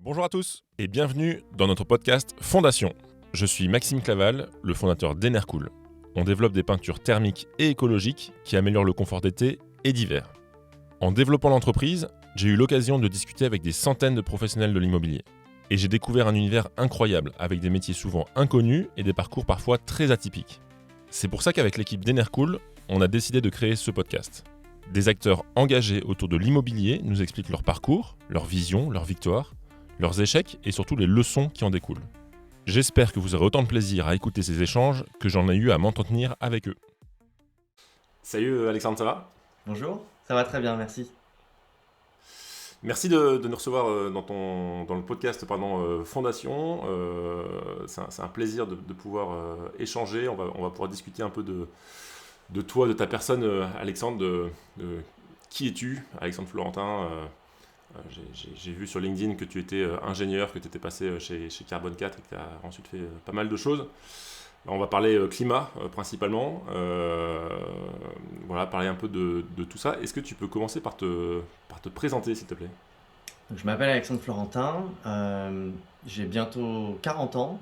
Bonjour à tous et bienvenue dans notre podcast Fondation. Je suis Maxime Claval, le fondateur d'Enercool. On développe des peintures thermiques et écologiques qui améliorent le confort d'été et d'hiver. En développant l'entreprise, j'ai eu l'occasion de discuter avec des centaines de professionnels de l'immobilier. Et j'ai découvert un univers incroyable avec des métiers souvent inconnus et des parcours parfois très atypiques. C'est pour ça qu'avec l'équipe d'Enercool, on a décidé de créer ce podcast. Des acteurs engagés autour de l'immobilier nous expliquent leur parcours, leur vision, leurs victoires, leurs échecs et surtout les leçons qui en découlent. J'espère que vous aurez autant de plaisir à écouter ces échanges que j'en ai eu à m'entretenir avec eux. Salut Alexandre, ça va ? Bonjour, ça va très bien, merci. Merci de nous recevoir dans le podcast Fondation. C'est un plaisir de pouvoir échanger. On va pouvoir discuter un peu de toi, de ta personne, Alexandre, de qui es-tu, Alexandre Florentin. J'ai vu sur LinkedIn que tu étais ingénieur, que tu étais passé chez Carbone 4 et que tu as ensuite fait pas mal de choses. On va parler climat principalement, voilà, parler un peu de tout ça. Est-ce que tu peux commencer par te présenter, s'il te plaît ? Donc, je m'appelle Alexandre Florentin, j'ai bientôt 40 ans.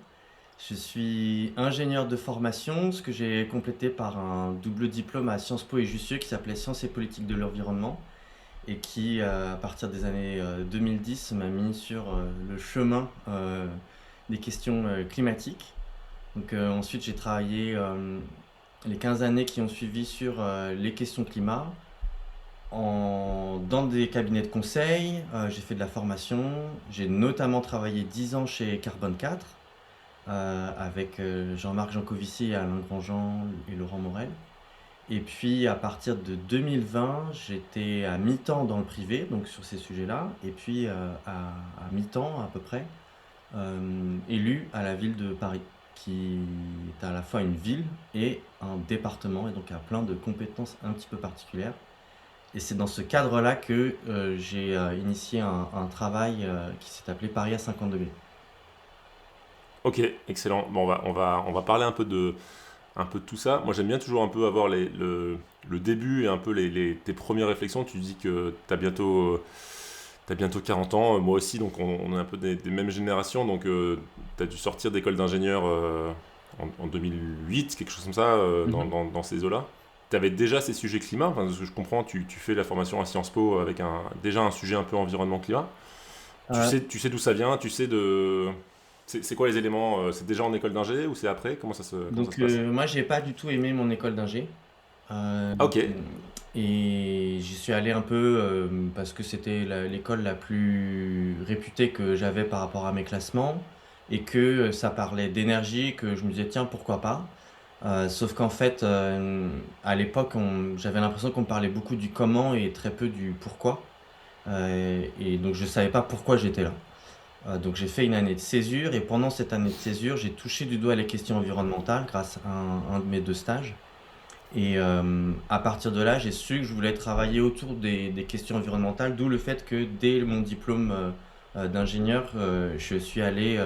Je suis ingénieur de formation, ce que j'ai complété par un double diplôme à Sciences Po et Jussieu qui s'appelait Sciences et politique de l'environnement et qui, à partir des années 2010, m'a mis sur le chemin des questions climatiques. Donc, ensuite, j'ai travaillé les 15 années qui ont suivi sur les questions climat. Dans des cabinets de conseil, j'ai fait de la formation. J'ai notamment travaillé 10 ans chez Carbone 4 avec Jean-Marc Jancovici, Alain Grandjean et Laurent Morel. Et puis à partir de 2020, j'étais à mi-temps dans le privé, donc sur ces sujets-là, et puis à mi-temps à peu près, élu à la ville de Paris, qui est à la fois une ville et un département, et donc a plein de compétences un petit peu particulières. Et c'est dans ce cadre-là que j'ai initié un travail qui s'est appelé Paris à 50 degrés. Ok, excellent. Bon, on va parler un peu de tout ça. Moi, j'aime bien toujours un peu avoir le début et un peu tes premières réflexions. Tu dis que t'as bientôt 40 ans, moi aussi, donc on est un peu des mêmes générations. Donc, tu as dû sortir d'école d'ingénieur en 2008, quelque chose comme ça, Mhm. dans ces eaux-là. Tu avais déjà ces sujets climat, enfin, de ce que je comprends, tu fais la formation à Sciences Po avec déjà un sujet un peu environnement-climat. Euh, Tu sais d'où ça vient, tu sais de... C'est quoi les éléments c'est déjà en école d'ingé ou c'est après comment ça se donc passe moi j'ai pas du tout aimé mon école d'ingé. Euh, Ah, ok, et j'y suis allé un peu parce que c'était l'école la plus réputée que j'avais par rapport à mes classements et que ça parlait d'énergie, que je me disais tiens pourquoi pas. Sauf qu'en fait à l'époque j'avais l'impression qu'on me parlait beaucoup du comment et très peu du pourquoi. Et donc je savais pas pourquoi j'étais là. Donc j'ai fait une année de césure et pendant cette année de césure j'ai touché du doigt les questions environnementales grâce à un de mes deux stages. Et à partir de là, j'ai su que je voulais travailler autour des questions environnementales, d'où le fait que dès mon diplôme d'ingénieur, je suis allé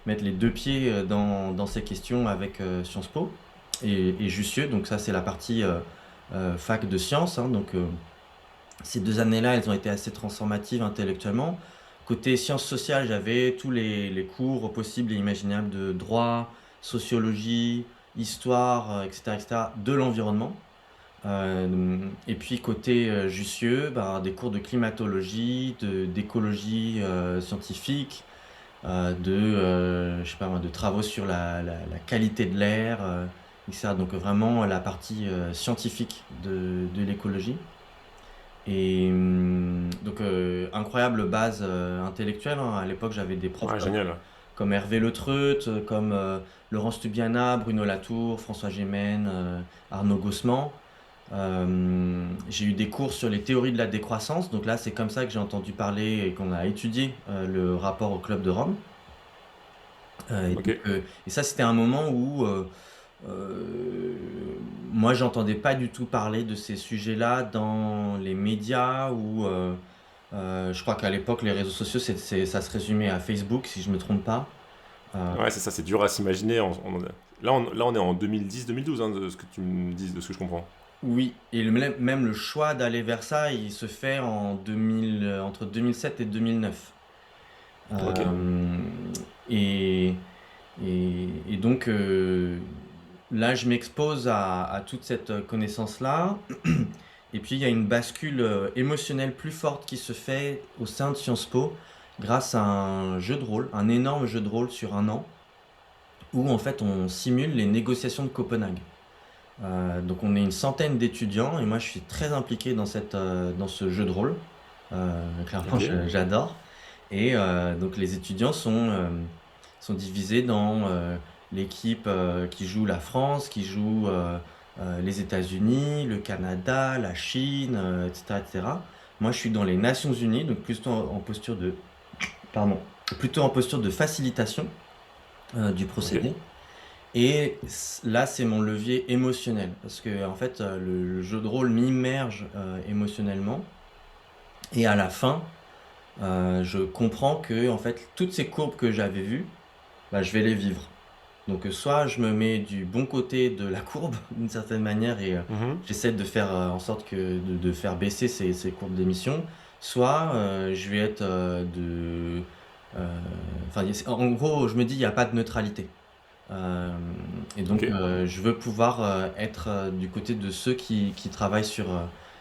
mettre les deux pieds dans ces questions avec Sciences Po et Jussieu. Donc ça, c'est la partie fac de sciences, hein. Donc ces 2 années-là, elles ont été assez transformatives intellectuellement. Côté sciences sociales, j'avais tous les cours possibles et imaginables de droit, sociologie, histoire, etc., etc., de l'environnement. Et puis côté Jussieu, bah, des cours de climatologie, d'écologie scientifique, je sais pas moi, de travaux sur la qualité de l'air, etc. Donc vraiment la partie scientifique de l'écologie. Et donc incroyable base intellectuelle, hein. À l'époque j'avais des profs ouais, génial. comme Hervé Le Treut, comme Laurence Tubiana, Bruno Latour, François Gémen, Arnaud Gosselin. J'ai eu des cours sur les théories de la décroissance, donc là c'est comme ça que j'ai entendu parler et qu'on a étudié le rapport au Club de Rome. Ok. Et ça c'était un moment où euh, moi j'entendais pas du tout parler de ces sujets-là dans les médias ou je crois qu'à l'époque les réseaux sociaux ça se résumait à Facebook si je me trompe pas. Euh, Ouais, c'est ça, c'est dur à s'imaginer. Là, on est en 2010-2012, hein, de ce que tu me dis, de ce que je comprends. oui, et même le choix d'aller vers ça, il se fait entre 2007 et 2009. Ok. Euh, et, et donc là, je m'expose à toute cette connaissance-là. Et puis, il y a une bascule émotionnelle plus forte qui se fait au sein de Sciences Po grâce à un jeu de rôle, un énorme jeu de rôle sur un an, où en fait on simule les négociations de Copenhague. Donc on est une centaine d'étudiants et moi je suis très impliqué dans ce jeu de rôle. Clairement, Ok. j'adore. Et donc les étudiants sont divisés dans l'équipe qui joue la France, qui joue les États-Unis, le Canada, la Chine, etc., etc. Moi je suis dans les Nations Unies, donc pardon, plutôt en posture de facilitation du Ok. procédé. Et là, c'est mon levier émotionnel, parce que en fait, le jeu de rôle m'immerge émotionnellement, et à la fin, je comprends que en fait, toutes ces courbes que j'avais vues, bah, je vais les vivre. Donc, soit je me mets du bon côté de la courbe, d'une certaine manière, et Mhm. j'essaie de faire en sorte de faire baisser ces courbes d'émission, soit je vais être euh, enfin, en gros, je me dis, il n'y a pas de neutralité. Euh, et Ok. donc, je veux pouvoir être du côté de ceux qui travaillent sur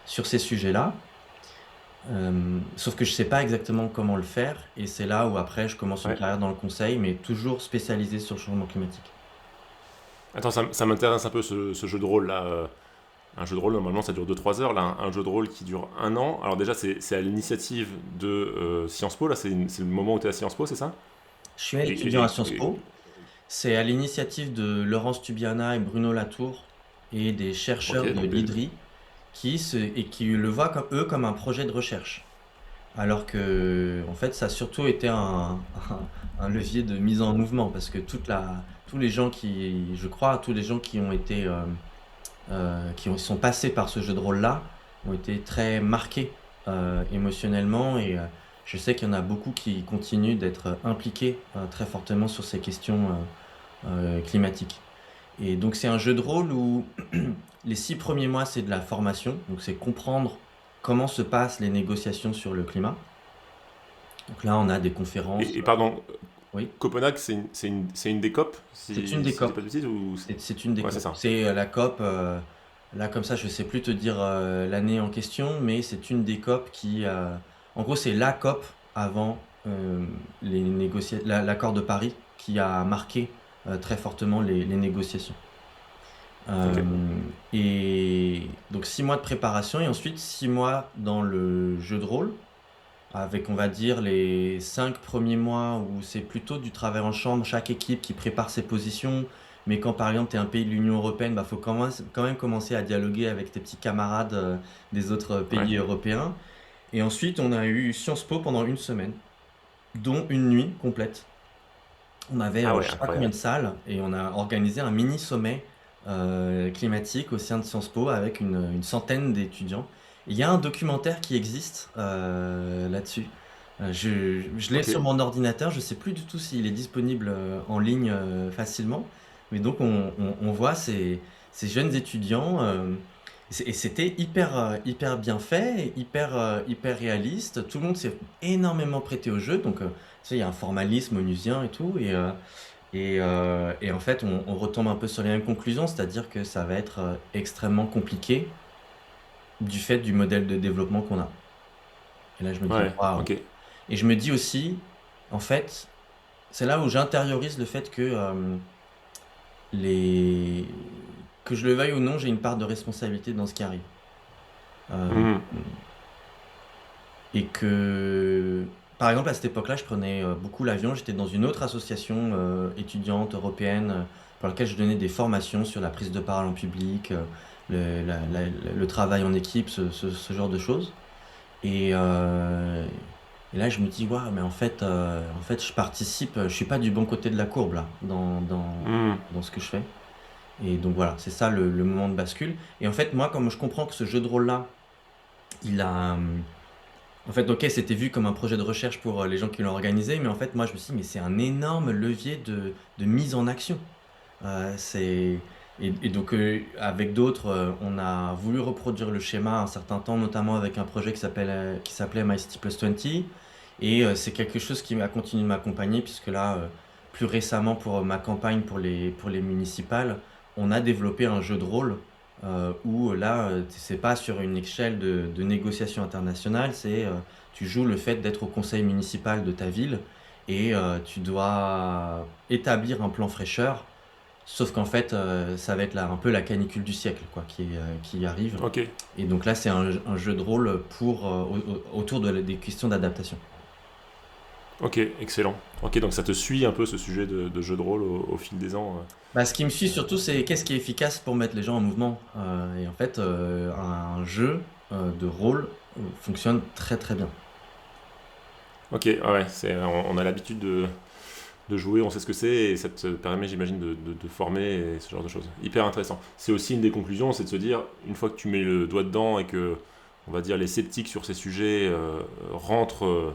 ces sujets-là. Sauf que je sais pas exactement comment le faire, et c'est là où après je commence une Ouais. carrière dans le conseil, mais toujours spécialisée sur le changement climatique. Attends, ça m'intéresse un peu ce jeu de rôle là. Un jeu de rôle, normalement, ça dure 2 3 heures. Là, un jeu de rôle qui dure 1 an. Alors, déjà, c'est à l'initiative de Sciences Po. Là, c'est le moment où tu es à Sciences Po, c'est ça? Je suis et, étudiant à et- Sciences et- Po. C'est à l'initiative de Laurence Tubiana et Bruno Latour et des Ok, chercheurs de donc l'IDRI qui le voient comme, eux comme un projet de recherche. Alors que, en fait, ça a surtout été un levier de mise en mouvement parce que tous les gens je crois, tous les gens qui ont été, sont passés par ce jeu de rôle-là ont été très marqués émotionnellement et je sais qu'il y en a beaucoup qui continuent d'être impliqués très fortement sur ces questions climatiques. Et donc, c'est un jeu de rôle où les 6 premiers mois, c'est de la formation, donc c'est comprendre comment se passent les négociations sur le climat. Donc là, on a des conférences. pardon, Oui, Copenhague, c'est une des COP, c'est une des si je dis COP. pas de bêtises, ou... C'est une des Ouais, c'est COP. ça. C'est la COP. Là, comme ça, je sais plus te dire l'année en question, mais c'est une des COP en gros, c'est la COP avant l'accord de Paris qui a marqué très fortement les négociations. Ok. Et donc 6 mois de préparation et ensuite 6 mois dans le jeu de rôle avec, on va dire, les 5 premiers mois où c'est plutôt du travail en chambre, chaque équipe qui prépare ses positions. Mais quand par exemple tu es un pays de l'Union européenne, bah, faut quand même commencer à dialoguer avec tes petits camarades des autres Ouais. pays européens. Et ensuite, on a eu Sciences Po pendant une semaine, dont une nuit complète. On avait Ah ouais, je sais pas combien incroyable. de salles et on a organisé un mini sommet climatique au sein de Sciences Po avec une centaine d'étudiants. Il y a un documentaire qui existe là-dessus. Je l'ai Ok. sur mon ordinateur, je sais plus du tout s'il est disponible en ligne facilement, mais donc on voit ces jeunes étudiants et c'était hyper bien fait, hyper réaliste. Tout le monde s'est énormément prêté au jeu, donc tu sais, il y a un formalisme onusien et tout, et en fait, on retombe un peu sur les mêmes conclusions, c'est-à-dire que ça va être extrêmement compliqué du fait du modèle de développement qu'on a. Et là, je me dis, Ouais, waouh. ok. Et je me dis aussi, en fait, c'est là où j'intériorise le fait les... que je le veuille ou non, j'ai une part de responsabilité dans ce qui arrive. Euh, Mhm. et que, par exemple, à cette époque-là, je prenais beaucoup l'avion. J'étais dans une autre association étudiante européenne pour laquelle je donnais des formations sur la prise de parole en public, le travail en équipe, ce genre de choses. Et, euh, et là, je me dis, waouh, mais en fait, je participe, je suis pas du bon côté de la courbe là, Mhm. dans ce que je fais. Et donc voilà, c'est ça le moment de bascule. Et en fait, moi, comme je comprends que ce jeu de rôle-là, il a, en fait, ok, c'était vu comme un projet de recherche pour les gens qui l'ont organisé, mais en fait, moi, je me suis dit, mais c'est un énorme levier de mise en action. C'est... et donc, avec d'autres, on a voulu reproduire le schéma un certain temps, notamment avec un projet qui s'appelait My City Plus 20. Et c'est quelque chose qui va continuer de m'accompagner puisque là, plus récemment pour ma campagne pour les municipales, on a développé un jeu de rôle où là, c'est pas sur une échelle de négociation internationale, tu joues le fait d'être au conseil municipal de ta ville et tu dois établir un plan fraîcheur. Sauf qu'en fait, ça va être là un peu la canicule du siècle quoi, qui arrive. Ok, Et donc là, c'est un jeu de rôle autour des questions d'adaptation. ok, excellent. Ok, donc ça te suit un peu ce sujet de jeu de rôle au fil des ans. Bah, ce qui me suit surtout, c'est qu'est-ce qui est efficace pour mettre les gens en mouvement. Et en fait, un jeu de rôle fonctionne très très bien. Ok, ouais, on a l'habitude de jouer, on sait ce que c'est, et ça te permet, j'imagine, de former et ce genre de choses. Hyper intéressant. C'est aussi une des conclusions, c'est de se dire, une fois que tu mets le doigt dedans et que, on va dire, les sceptiques sur ces sujets euh, rentrent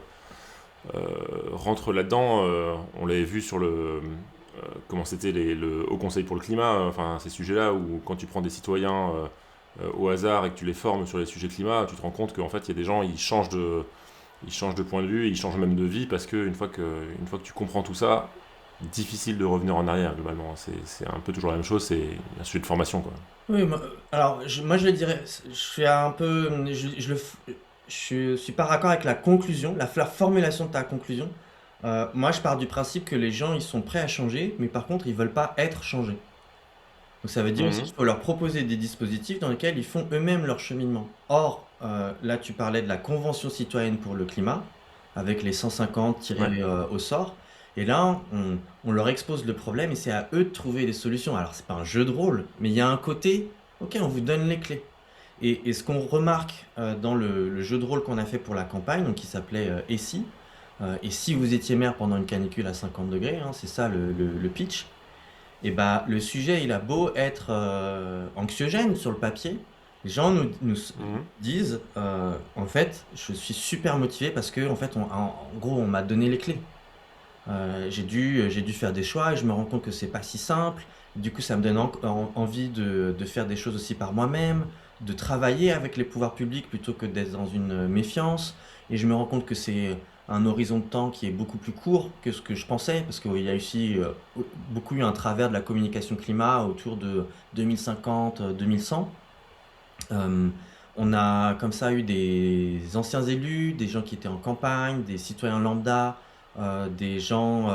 là-dedans, on l'avait vu sur comment c'était le Haut Conseil pour le climat, enfin ces sujets-là où quand tu prends des citoyens au hasard et que tu les formes sur les sujets climat, tu te rends compte qu'en fait il y a des gens, ils changent de point de vue, ils changent même de vie parce qu'une une fois que tu comprends tout ça, difficile de revenir en arrière globalement. C'est un peu toujours la même chose, c'est un sujet de formation quoi. Oui, alors moi je le dirais, je suis un peu, je suis pas raccord avec la conclusion, la formulation de ta conclusion. Moi je pars du principe que les gens ils sont prêts à changer, mais par contre ils veulent pas être changés. Donc ça veut dire aussi Mhm. qu'il faut leur proposer des dispositifs dans lesquels ils font eux-mêmes leur cheminement. Or, là tu parlais de la Convention citoyenne pour le climat, avec les 150 Ouais. tirés au sort. Et là, on leur expose le problème et c'est à eux de trouver des solutions. Alors c'est pas un jeu de rôle, mais il y a un côté, ok, on vous donne les clés. Et ce qu'on remarque dans le jeu de rôle qu'on a fait pour la campagne, donc qui s'appelait Et si vous étiez maire pendant une canicule à 50 degrés, hein, c'est ça le pitch. Et bah, le sujet, il a beau être anxiogène sur le papier, les gens nous Mhm. disent, en fait, je suis super motivé parce que, en fait, en gros, on m'a donné les clés. J'ai dû faire des choix et je me rends compte que c'est pas si simple. Du coup, ça me donne envie de faire des choses aussi par moi-même, de travailler avec les pouvoirs publics plutôt que d'être dans une méfiance. Et je me rends compte que c'est un horizon de temps qui est beaucoup plus court que ce que je pensais, parce qu'il y a aussi beaucoup eu un travers de la communication climat autour de 2050, 2100. Euh, on a comme ça eu des anciens élus, des gens qui étaient en campagne, des citoyens lambda, des gens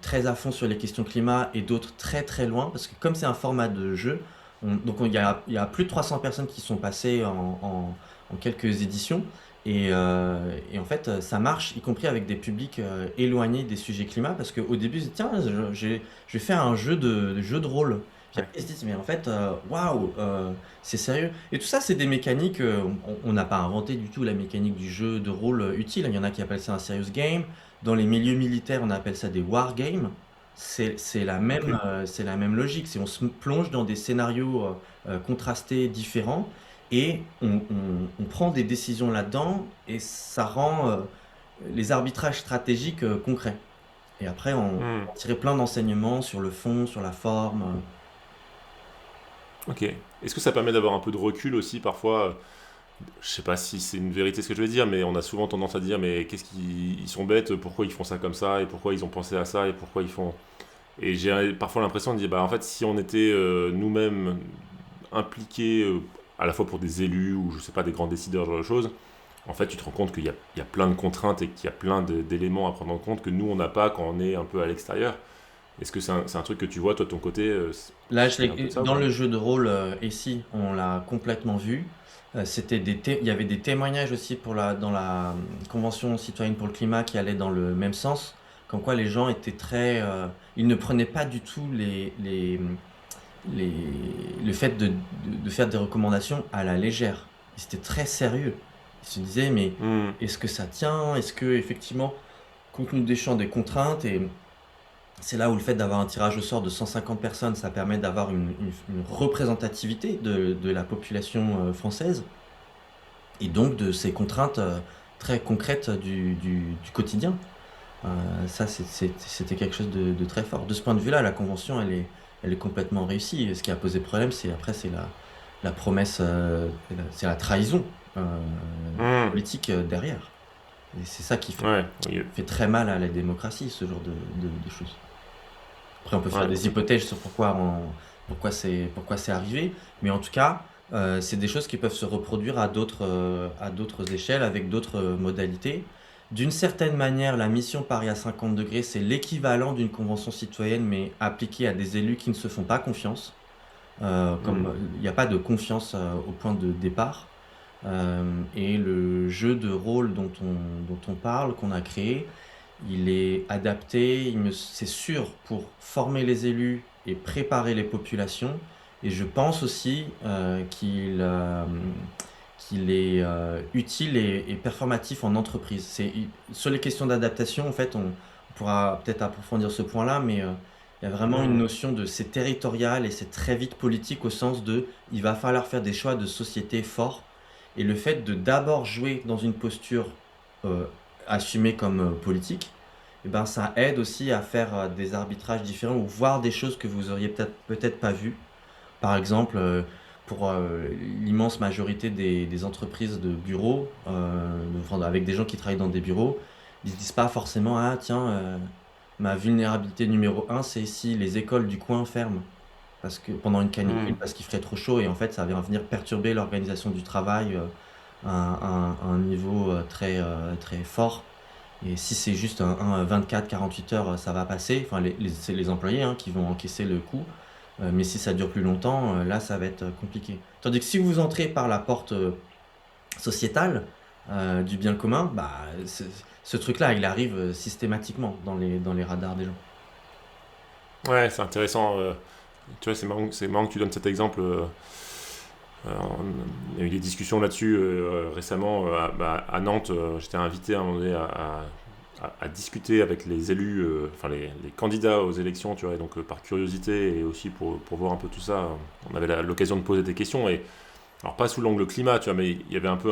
très à fond sur les questions climat et d'autres très très loin, parce que comme c'est un format de jeu, il y a plus de 300 personnes qui sont passées en quelques éditions. Et en fait, ça marche, y compris avec des publics éloignés des sujets climat, parce qu'au début, tiens, je vais faire un jeu de rôle. Puis Ouais. après, ils se disent, mais en fait, waouh, c'est sérieux. Et tout ça, c'est des mécaniques. On n'a pas inventé du tout la mécanique du jeu de rôle utile. Il y en a qui appellent ça un serious game. Dans les milieux militaires, on appelle ça des war games. Ok. C'est la même logique. C'est on se plonge dans des scénarios contrastés, différents, et on prend des décisions là-dedans, et ça rend les arbitrages stratégiques concrets. Et après, Hmm. on tirait plein d'enseignements sur le fond, sur la forme. Ok. Est-ce que ça permet d'avoir un peu de recul aussi parfois? Je sais pas si c'est une vérité ce que je vais dire, mais on a souvent tendance à dire mais qu'est-ce qu'ils ils sont bêtes, pourquoi ils font ça comme ça, et pourquoi ils ont pensé à ça, et pourquoi ils font. Et j'ai parfois l'impression de dire bah en fait si on était nous-mêmes impliqués à la fois pour des élus ou je sais pas des grands décideurs ce genre de choses, en fait tu te rends compte qu'il y a plein de contraintes et qu'il y a plein d'éléments à prendre en compte que nous on n'a pas quand on est un peu à l'extérieur. Est-ce que c'est un truc que tu vois toi de ton côté, Là, il y a un peu de ça ou dans pas? le jeu de rôle, ici, on l'a complètement vu. Il y avait des témoignages aussi dans la Convention citoyenne pour le climat qui allaient dans le même sens, comme quoi les gens étaient ils ne prenaient pas du tout les, le fait de faire des recommandations à la légère. C'était très sérieux. Ils se disaient, mais Hmm. est-ce que ça tient? Est-ce que, effectivement, compte tenu des champs des contraintes, et c'est là où le fait d'avoir un tirage au sort de 150 personnes, ça permet d'avoir une représentativité de la population française, et donc de ces contraintes très concrètes du quotidien. Ça, c'était quelque chose de très fort. De ce point de vue-là, la convention, elle est complètement réussie. Ce qui a posé problème, c'est la promesse, c'est la trahison Hmm. politique derrière. Et c'est ça qui Ouais, oui, fait très mal à la démocratie, ce genre de choses. Après, on peut faire ouais, des complètement. hypothèses sur pourquoi c'est arrivé, mais en tout cas, c'est des choses qui peuvent se reproduire à d'autres échelles, avec d'autres modalités. D'une certaine manière, la mission Paris à 50°, c'est l'équivalent d'une convention citoyenne, mais appliquée à des élus qui ne se font pas confiance. Mhm. Il n'y a pas de confiance au point de départ. Et le jeu de rôle dont on parle, qu'on a créé, il est adapté, c'est sûr, pour former les élus et préparer les populations. Et je pense aussi qu'il est utile et performatif en entreprise. Sur les questions d'adaptation, en fait, on pourra peut-être approfondir ce point-là, mais il y a vraiment une Mhm. notion de c'est territorial et c'est très vite politique au sens de il va falloir faire des choix de société forts. Et le fait de d'abord jouer dans une posture euh, assumée comme politique, eh ben, ça aide aussi à faire des arbitrages différents ou voir des choses que vous auriez peut-être pas vues. Par exemple, pour l'immense majorité des entreprises de bureaux, enfin, avec des gens qui travaillent dans des bureaux, ils se disent pas forcément, ah tiens, ma vulnérabilité numéro un, c'est si les écoles du coin ferment parce que pendant une canicule, Mhm. parce qu'il ferait trop chaud et en fait, ça va venir perturber l'organisation du travail à un niveau très fort. Et si c'est juste un 24-48 heures, ça va passer. Enfin, c'est les employés hein, qui vont encaisser le coup. Mais si ça dure plus longtemps, là, ça va être compliqué. Tandis que si vous entrez par la porte sociétale du bien commun, bah, ce truc-là, il arrive systématiquement dans les radars des gens. Ouais, c'est intéressant. Tu vois, c'est marrant que tu donnes cet exemple. Il y a eu des discussions là-dessus récemment à Nantes. J'étais invité à un moment donné à discuter avec les élus, enfin les candidats aux élections, tu vois, et donc par curiosité et aussi pour voir un peu tout ça, on avait l'occasion de poser des questions, et alors pas sous l'angle climat, tu vois, mais il y avait un peu,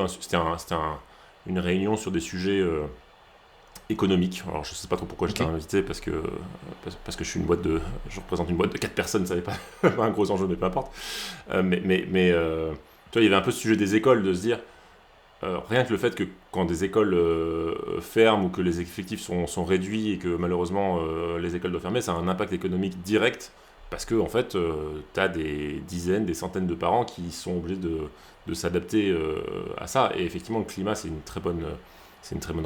une réunion sur des sujets économiques. Alors je sais pas trop pourquoi j'étais Ok. invité, parce que je représente une boîte de 4 personnes, ça n'est pas, pas un gros enjeu, mais peu importe. Tu vois, il y avait un peu ce sujet des écoles, de se dire, rien que le fait que quand des écoles ferment ou que les effectifs sont réduits et que malheureusement les écoles doivent fermer, ça a un impact économique direct parce que en fait, tu as des dizaines, des centaines de parents qui sont obligés de s'adapter à ça. Et effectivement, le climat, c'est une très bonne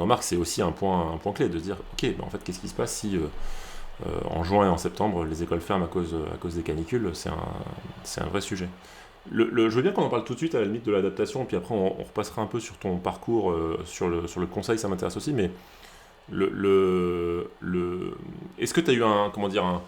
remarque. C'est aussi un point clé de se dire, ok, ben en fait, qu'est-ce qui se passe si en juin et en septembre les écoles ferment à cause des canicules? C'est un vrai sujet. Je veux bien qu'on en parle tout de suite à la limite de l'adaptation, puis après on repassera un peu sur ton parcours, sur le conseil, ça m'intéresse aussi, mais est-ce que tu as eu comment dire,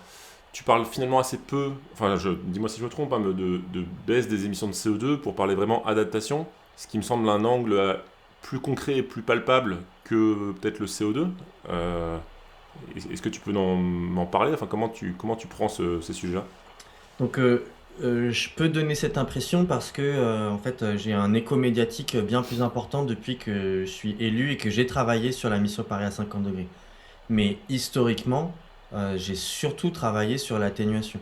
tu parles finalement assez peu, enfin dis-moi si je me trompe, hein, mais de baisse des émissions de CO2 pour parler vraiment adaptation, ce qui me semble un angle plus concret et plus palpable que peut-être le CO2. Euh, Est-ce que tu peux m'en parler, enfin comment tu prends ces sujets-là? Donc, je peux donner cette impression parce que, en fait, j'ai un écho médiatique bien plus important depuis que je suis élu et que j'ai travaillé sur la mission Paris à 50°. Mais historiquement, j'ai surtout travaillé sur l'atténuation.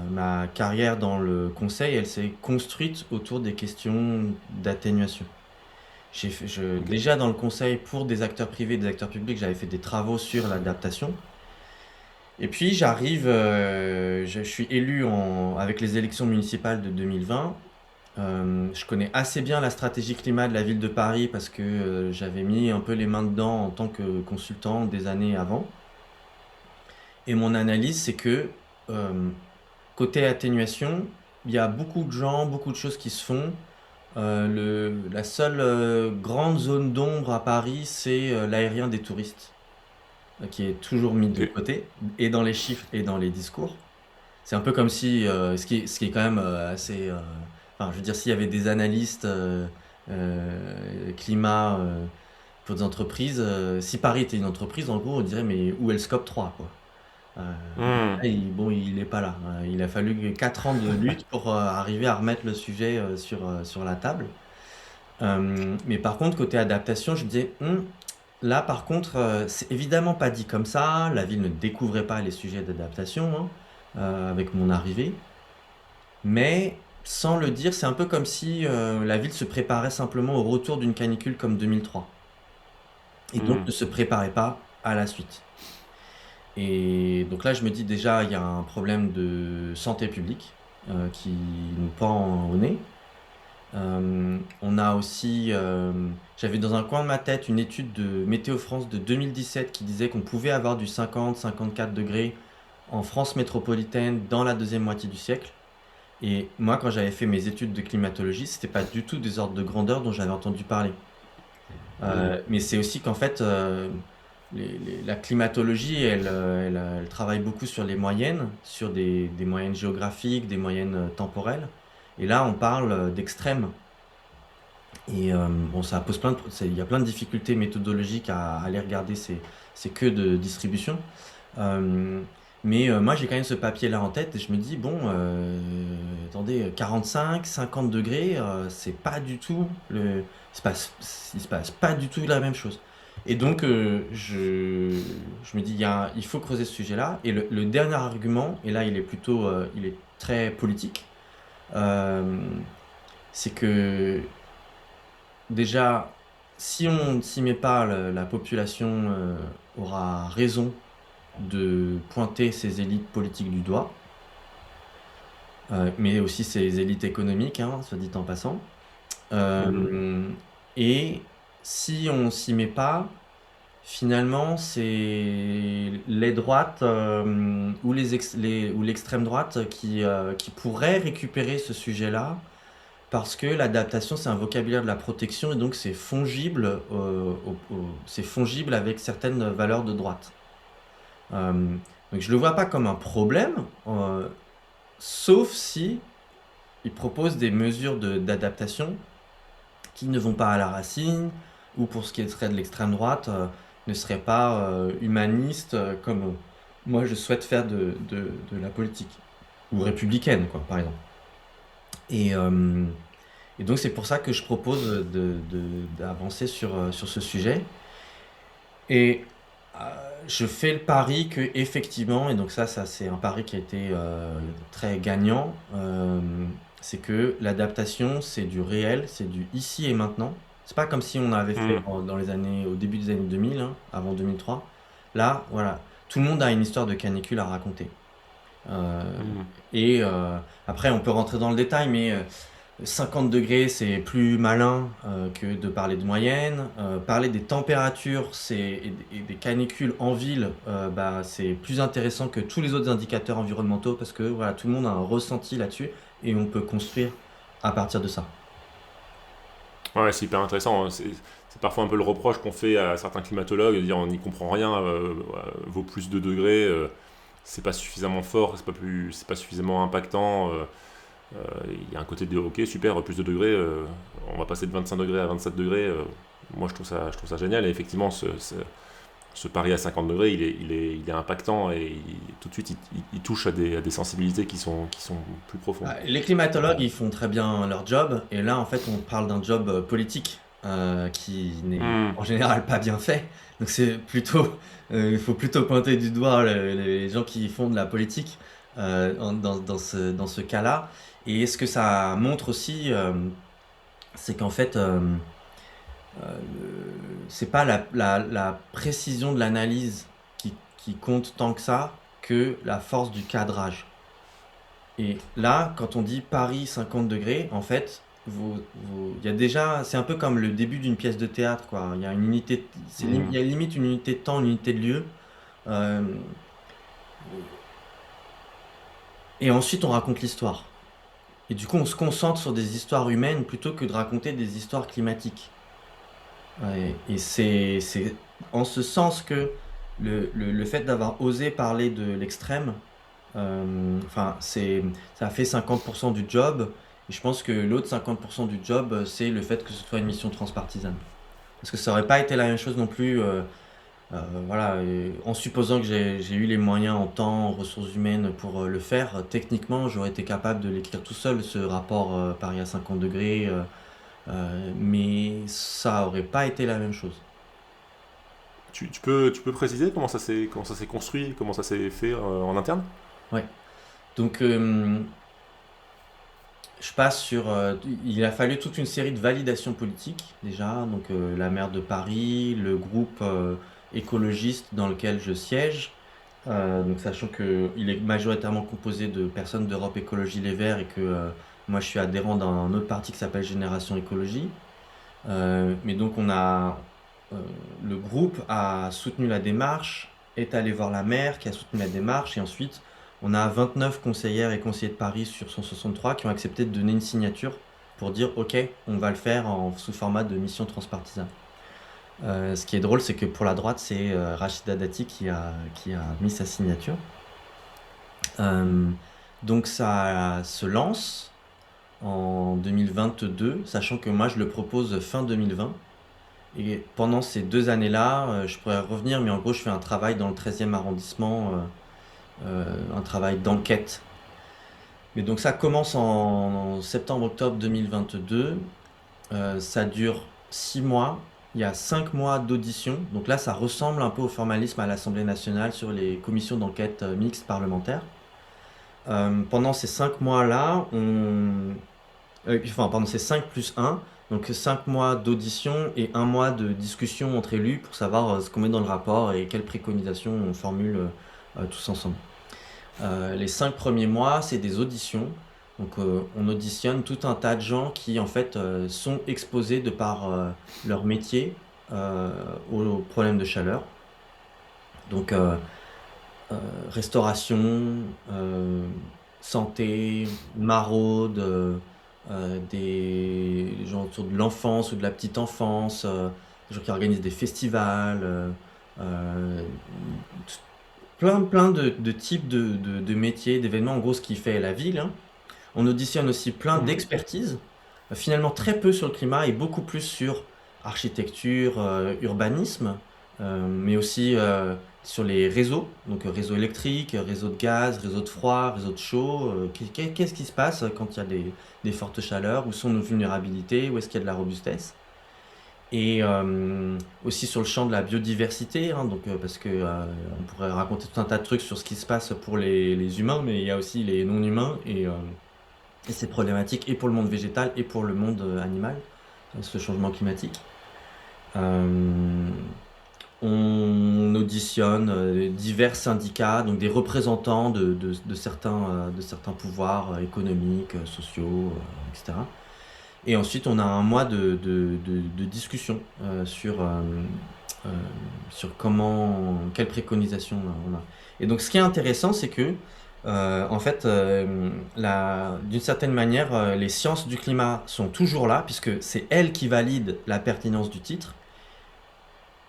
Ma carrière dans le conseil, elle s'est construite autour des questions d'atténuation. Ok. Déjà dans le conseil pour des acteurs privés, des acteurs publics, j'avais fait des travaux sur l'adaptation. Et puis je suis élu avec les élections municipales de 2020. Je connais assez bien la stratégie climat de la ville de Paris parce que j'avais mis un peu les mains dedans en tant que consultant des années avant. Et mon analyse, c'est que euh, côté atténuation, il y a beaucoup de gens, beaucoup de choses qui se font. La seule grande zone d'ombre à Paris, c'est l'aérien des touristes, qui est toujours mis Ok. de côté, et dans les chiffres et dans les discours. C'est un peu comme si, ce qui est quand même assez... enfin, je veux dire, s'il y avait des analystes climat pour des entreprises, si Paris était une entreprise, en gros, on dirait, mais où est le scope 3 quoi? Euh, Hmm. Là, bon, il n'est pas là. Il a fallu 4 ans de lutte pour arriver à remettre le sujet sur la table. Mais par contre, côté adaptation, je me disais, là, par contre, c'est évidemment pas dit comme ça. La ville ne découvrait pas les sujets d'adaptation hein, avec mon arrivée. Mais sans le dire, c'est un peu comme si la ville se préparait simplement au retour d'une canicule comme 2003. et donc ne se préparait pas à la suite. Et donc là, je me dis déjà, il y a un problème de santé publique qui nous pend au nez. On a aussi, j'avais dans un coin de ma tête une étude de Météo France de 2017 qui disait qu'on pouvait avoir du 50-54 degrés en France métropolitaine dans la deuxième moitié du siècle. Et moi, quand j'avais fait mes études de climatologie, c'était pas du tout des ordres de grandeur dont j'avais entendu parler. Mais c'est aussi qu'en fait, la climatologie, elle travaille beaucoup sur les moyennes, sur des moyennes géographiques, des moyennes temporelles. Et là, on parle d'extrêmes. Et bon, ça pose il y a plein de difficultés méthodologiques à aller regarder ces queues de distribution. Mais moi, j'ai quand même ce papier-là en tête et je me dis, bon, attendez, 45, 50 degrés, c'est pas du tout il se passe pas du tout la même chose. Et donc, je me dis, il faut creuser ce sujet-là. Et le dernier argument, et là, il est très politique, euh, c'est que déjà, si on ne s'y met pas, la population aura raison de pointer ces élites politiques du doigt, mais aussi ces élites économiques, hein, soit dit en passant. Et si on s'y met pas, finalement, c'est les droites ou ou l'extrême droite qui pourraient récupérer ce sujet-là parce que l'adaptation, c'est un vocabulaire de la protection et donc c'est fongible, c'est fongible avec certaines valeurs de droite. Donc je le vois pas comme un problème, sauf si ils proposent des mesures d'adaptation qui ne vont pas à la racine, ou pour ce qui serait de l'extrême droite, ne seraient pas humanistes comme moi je souhaite faire de la politique, ou républicaine, quoi, par exemple. Et, et donc c'est pour ça que je propose d'avancer sur ce sujet. Et je fais le pari que effectivement, et donc ça c'est un pari qui a été très gagnant, c'est que l'adaptation c'est du réel, c'est du ici et maintenant. C'est pas comme si on avait fait dans les années, au début des années 2000, hein, avant 2003. Là, voilà, tout le monde a une histoire de canicule à raconter. Et après, on peut rentrer dans le détail, mais 50 degrés, c'est plus malin que de parler de moyenne. Parler des températures et des canicules en ville, bah, c'est plus intéressant que tous les autres indicateurs environnementaux parce que voilà, tout le monde a un ressenti là-dessus et on peut construire à partir de ça. Ouais, c'est hyper intéressant. C'est parfois un peu le reproche qu'on fait à certains climatologues de dire on n'y comprend rien, vaut plus de degrés, c'est pas suffisamment fort, c'est pas suffisamment impactant. Il y a un côté de ok, super, plus de degrés, on va passer de 25 degrés à 27 degrés. Moi, je trouve ça génial. Et effectivement, ce pari à 50 degrés, il est impactant et tout de suite, il touche à des sensibilités qui sont plus profondes. Les climatologues, ils font très bien leur job, et là, en fait, on parle d'un job politique qui n'est en général pas bien fait. Donc, il faut plutôt pointer du doigt les gens qui font de la politique dans ce cas-là. Et ce que ça montre aussi, c'est qu'en fait, c'est pas la précision de l'analyse qui compte tant que ça, que la force du cadrage. Et là, quand on dit Paris 50 degrés, en fait, il y a déjà, c'est un peu comme le début d'une pièce de théâtre, quoi. Il y a une unité, il y a limite une unité de temps, une unité de lieu. Euh, et ensuite, on raconte l'histoire. Et du coup, on se concentre sur des histoires humaines plutôt que de raconter des histoires climatiques. Et c'est en ce sens que le fait d'avoir osé parler de l'extrême, enfin, ça a fait 50% du job. Et je pense que l'autre 50% du job, c'est le fait que ce soit une mission transpartisane. Parce que ça aurait pas été la même chose non plus. Voilà, et en supposant que j'ai eu les moyens en temps, en ressources humaines pour le faire, techniquement, j'aurais été capable de l'écrire tout seul, ce rapport Paris à 50 degrés. Mais ça aurait pas été la même chose. Tu peux préciser comment ça s'est construit, comment ça s'est fait en interne? Ouais. Donc, je passe sur. Il a fallu toute une série de validations politiques déjà, donc la maire de Paris, le groupe écologiste dans lequel je siège. Donc sachant qu'il est majoritairement composé de personnes d'Europe Écologie Les Verts et que moi je suis adhérent d'un autre parti qui s'appelle Génération Écologie. Mais donc euh, le groupe a soutenu la démarche, est allé voir la maire qui a soutenu la démarche et ensuite on a 29 conseillères et conseillers de Paris sur 163 qui ont accepté de donner une signature pour dire ok, on va le faire sous format de mission transpartisane. Ce qui est drôle, c'est que pour la droite, c'est Rachida Dati qui a mis sa signature. Euh, donc ça se lance en 2022, sachant que moi je le propose fin 2020. Et pendant ces 2 années-là, je pourrais revenir, mais en gros, je fais un travail dans le 13e arrondissement, un travail d'enquête. Mais donc ça commence en septembre-octobre 2022. Ça dure 6 mois. Il y a 5 mois d'audition. Donc là, ça ressemble un peu au formalisme à l'Assemblée nationale sur les commissions d'enquête mixtes parlementaires. Pendant ces 5 mois-là, pendant ces 5 plus 1, donc 5 mois d'audition et 1 mois de discussion entre élus pour savoir ce qu'on met dans le rapport et quelles préconisations on formule tous ensemble. Les 5 premiers mois, c'est des auditions. Donc on auditionne tout un tas de gens qui en fait sont exposés de par leur métier aux problèmes de chaleur. Donc restauration, santé, maraude, des gens autour de l'enfance ou de la petite enfance, des gens qui organisent des festivals, euh, plein de types de métiers, d'événements, en gros ce qui fait la ville, hein. On auditionne aussi plein Mhm. d'expertises, finalement très peu sur le climat et beaucoup plus sur architecture, urbanisme, mais aussi sur les réseaux, donc réseau électrique, réseau de gaz, réseau de froid, réseau de chaud. Qu'est-ce qui se passe quand il y a des fortes chaleurs? Où sont nos vulnérabilités? Où est-ce qu'il y a de la robustesse? Et aussi sur le champ de la biodiversité, hein, donc, parce que on pourrait raconter tout un tas de trucs sur ce qui se passe pour les humains, mais il y a aussi les non-humains, et c'est problématique et pour le monde végétal et pour le monde animal, ce changement climatique. Euh, on auditionne divers syndicats, donc des représentants de certains pouvoirs économiques, sociaux, etc. Et ensuite, on a 1 mois de discussion euh, sur quelles préconisations on a. Et donc, ce qui est intéressant, c'est que, en fait, d'une certaine manière, les sciences du climat sont toujours là, puisque c'est elles qui valident la pertinence du titre.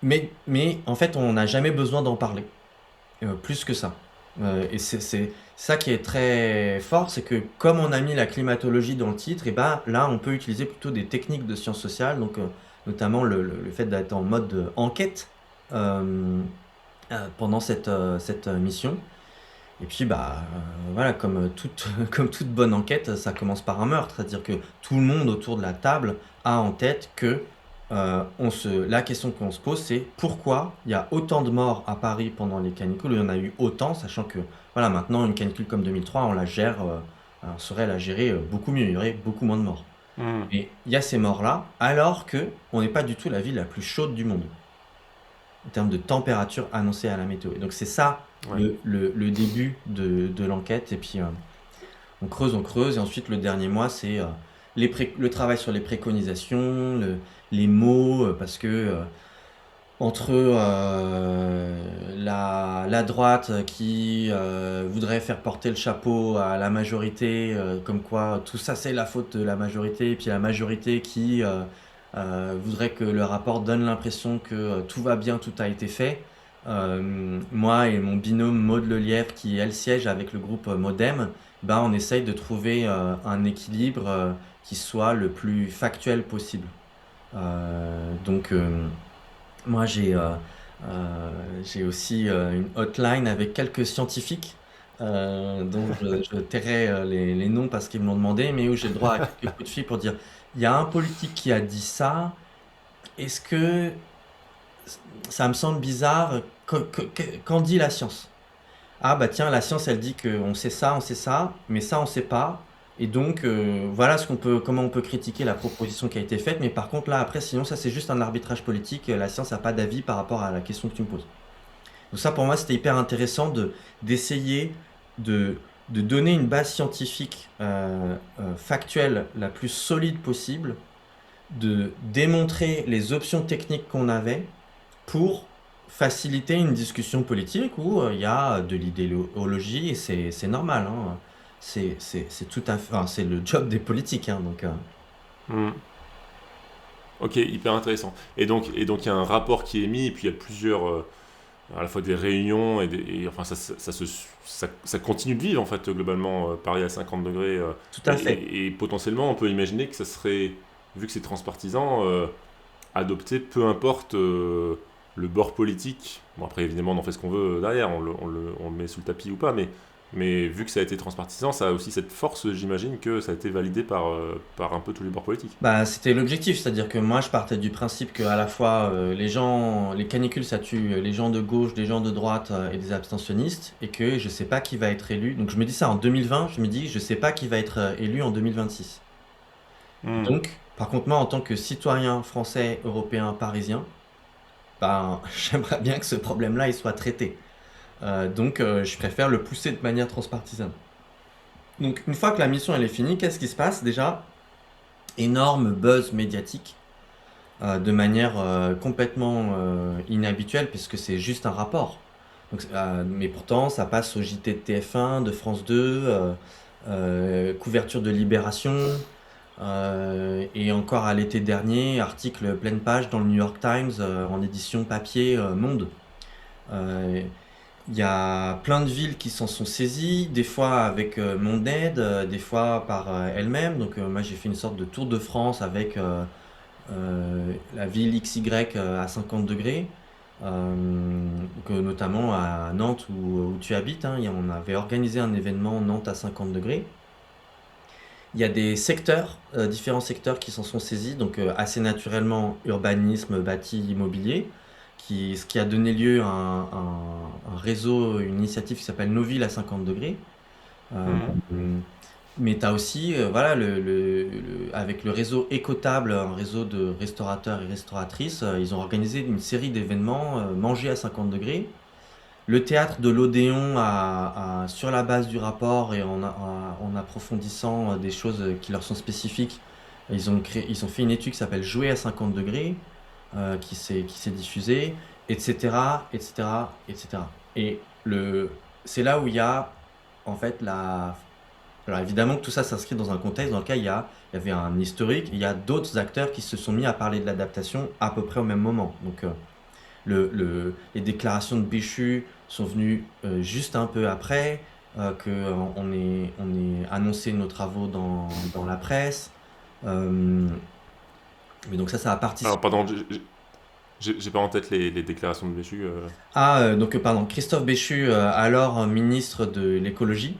Mais en fait, on n'a jamais besoin d'en parler, plus que ça. Et c'est ça qui est très fort, c'est que comme on a mis la climatologie dans le titre, et ben là, on peut utiliser plutôt des techniques de sciences sociales, donc notamment le fait d'être en mode enquête euh, pendant cette mission. Et puis, bah, voilà, comme toute bonne enquête, ça commence par un meurtre. C'est-à-dire que tout le monde autour de la table a en tête que la question qu'on se pose, c'est pourquoi il y a autant de morts à Paris pendant les canicules, il y en a eu autant, sachant que, voilà, maintenant, une canicule comme 2003, on saurait la gérer beaucoup mieux, il y aurait beaucoup moins de morts. Mhm. Et il y a ces morts-là, alors que on n'est pas du tout la ville la plus chaude du monde en termes de température annoncée à la météo. Et donc c'est ça Ouais. le début de l'enquête. Et puis on creuse. Et ensuite le dernier mois, c'est le travail sur les préconisations, les mots, parce que entre la droite qui voudrait faire porter le chapeau à la majorité, comme quoi tout ça c'est la faute de la majorité, et puis la majorité qui voudrait que le rapport donne l'impression que tout va bien, tout a été fait. Moi et mon binôme Maud Lelièvre, qui elle siège avec le groupe Modem, ben, on essaye de trouver un équilibre qui soit le plus factuel possible. Donc moi j'ai aussi une hotline avec quelques scientifiques dont je tairai les noms parce qu'ils me l'ont demandé, mais où j'ai le droit à quelques coups de fil pour dire il y a un politique qui a dit ça, est-ce que ça me semble bizarre, qu'en dit la science? Ah bah tiens, la science elle dit qu'on sait ça, mais ça on sait pas. Et donc, voilà comment on peut critiquer la proposition qui a été faite. Mais par contre, là, après, sinon, ça, c'est juste un arbitrage politique. La science n'a pas d'avis par rapport à la question que tu me poses. Donc ça, pour moi, c'était hyper intéressant d'essayer de, de donner une base scientifique factuelle la plus solide possible, de démontrer les options techniques qu'on avait pour faciliter une discussion politique où il y a de l'idéologie et c'est normal, hein. C'est tout à fait, enfin, c'est le job des politiques, hein, donc. Hmm. Ok, hyper intéressant. Et donc il y a un rapport qui est mis, et puis il y a plusieurs, à la fois des réunions, enfin ça continue de vivre en fait globalement, Paris à 50 degrés. Tout Et, à fait. et potentiellement on peut imaginer que ça serait, vu que c'est transpartisan, adopté peu importe le bord politique. Bon après évidemment on en fait ce qu'on veut derrière, on le met sous le tapis ou pas, mais vu que ça a été transpartisan, ça a aussi cette force, j'imagine, que ça a été validé par un peu tous les bords politiques. Bah, c'était l'objectif, c'est-à-dire que moi je partais du principe que à la fois les canicules ça tue les gens de gauche, des gens de droite et des abstentionnistes, et que je sais pas qui va être élu. Donc je me dis ça en 2020, je me dis je sais pas qui va être élu en 2026. Hmm. Donc, par contre, moi en tant que citoyen français, européen, parisien, ben, j'aimerais bien que ce problème-là il soit traité. Donc je préfère le pousser de manière transpartisane. Donc une fois que la mission elle est finie, qu'est-ce qui se passe déjà? Énorme buzz médiatique de manière complètement inhabituelle puisque c'est juste un rapport. Donc, mais pourtant ça passe au JT de TF1, de France 2, couverture de Libération, et encore à l'été dernier, article pleine page dans le New York Times en édition papier Monde. Euh, Il y a plein de villes qui s'en sont saisies, des fois avec mon aide, des fois par elles-mêmes. Donc moi j'ai fait une sorte de tour de France avec la ville XY à 50 degrés, donc, notamment à Nantes où tu habites, hein. On avait organisé un événement Nantes à 50 degrés. Il y a des secteurs, différents secteurs qui s'en sont saisis, donc assez naturellement urbanisme, bâti, immobilier, ce qui a donné lieu à un réseau, une initiative qui s'appelle Nos villes à 50 degrés. Euh, Mhm. mais tu as aussi, voilà, avec le réseau Écotable, un réseau de restaurateurs et restauratrices, ils ont organisé une série d'événements, manger à 50 degrés. Le théâtre de l'Odéon sur la base du rapport et en approfondissant des choses qui leur sont spécifiques, ils ont fait une étude qui s'appelle Jouer à 50 degrés, qui s'est diffusée, etc., etc., etc. Et c'est là où il y a, en fait, alors évidemment que tout ça s'inscrit dans un contexte dans lequel il y avait un historique, il y a d'autres acteurs qui se sont mis à parler de l'adaptation à peu près au même moment. Donc, les déclarations de Béchu sont venues juste un peu après, on ait annoncé nos travaux dans la presse. Euh, mais donc ça a Alors participé. pardon, j'ai pas en tête les déclarations de Béchu. Donc pardon, Christophe Béchu, alors ministre de l'écologie,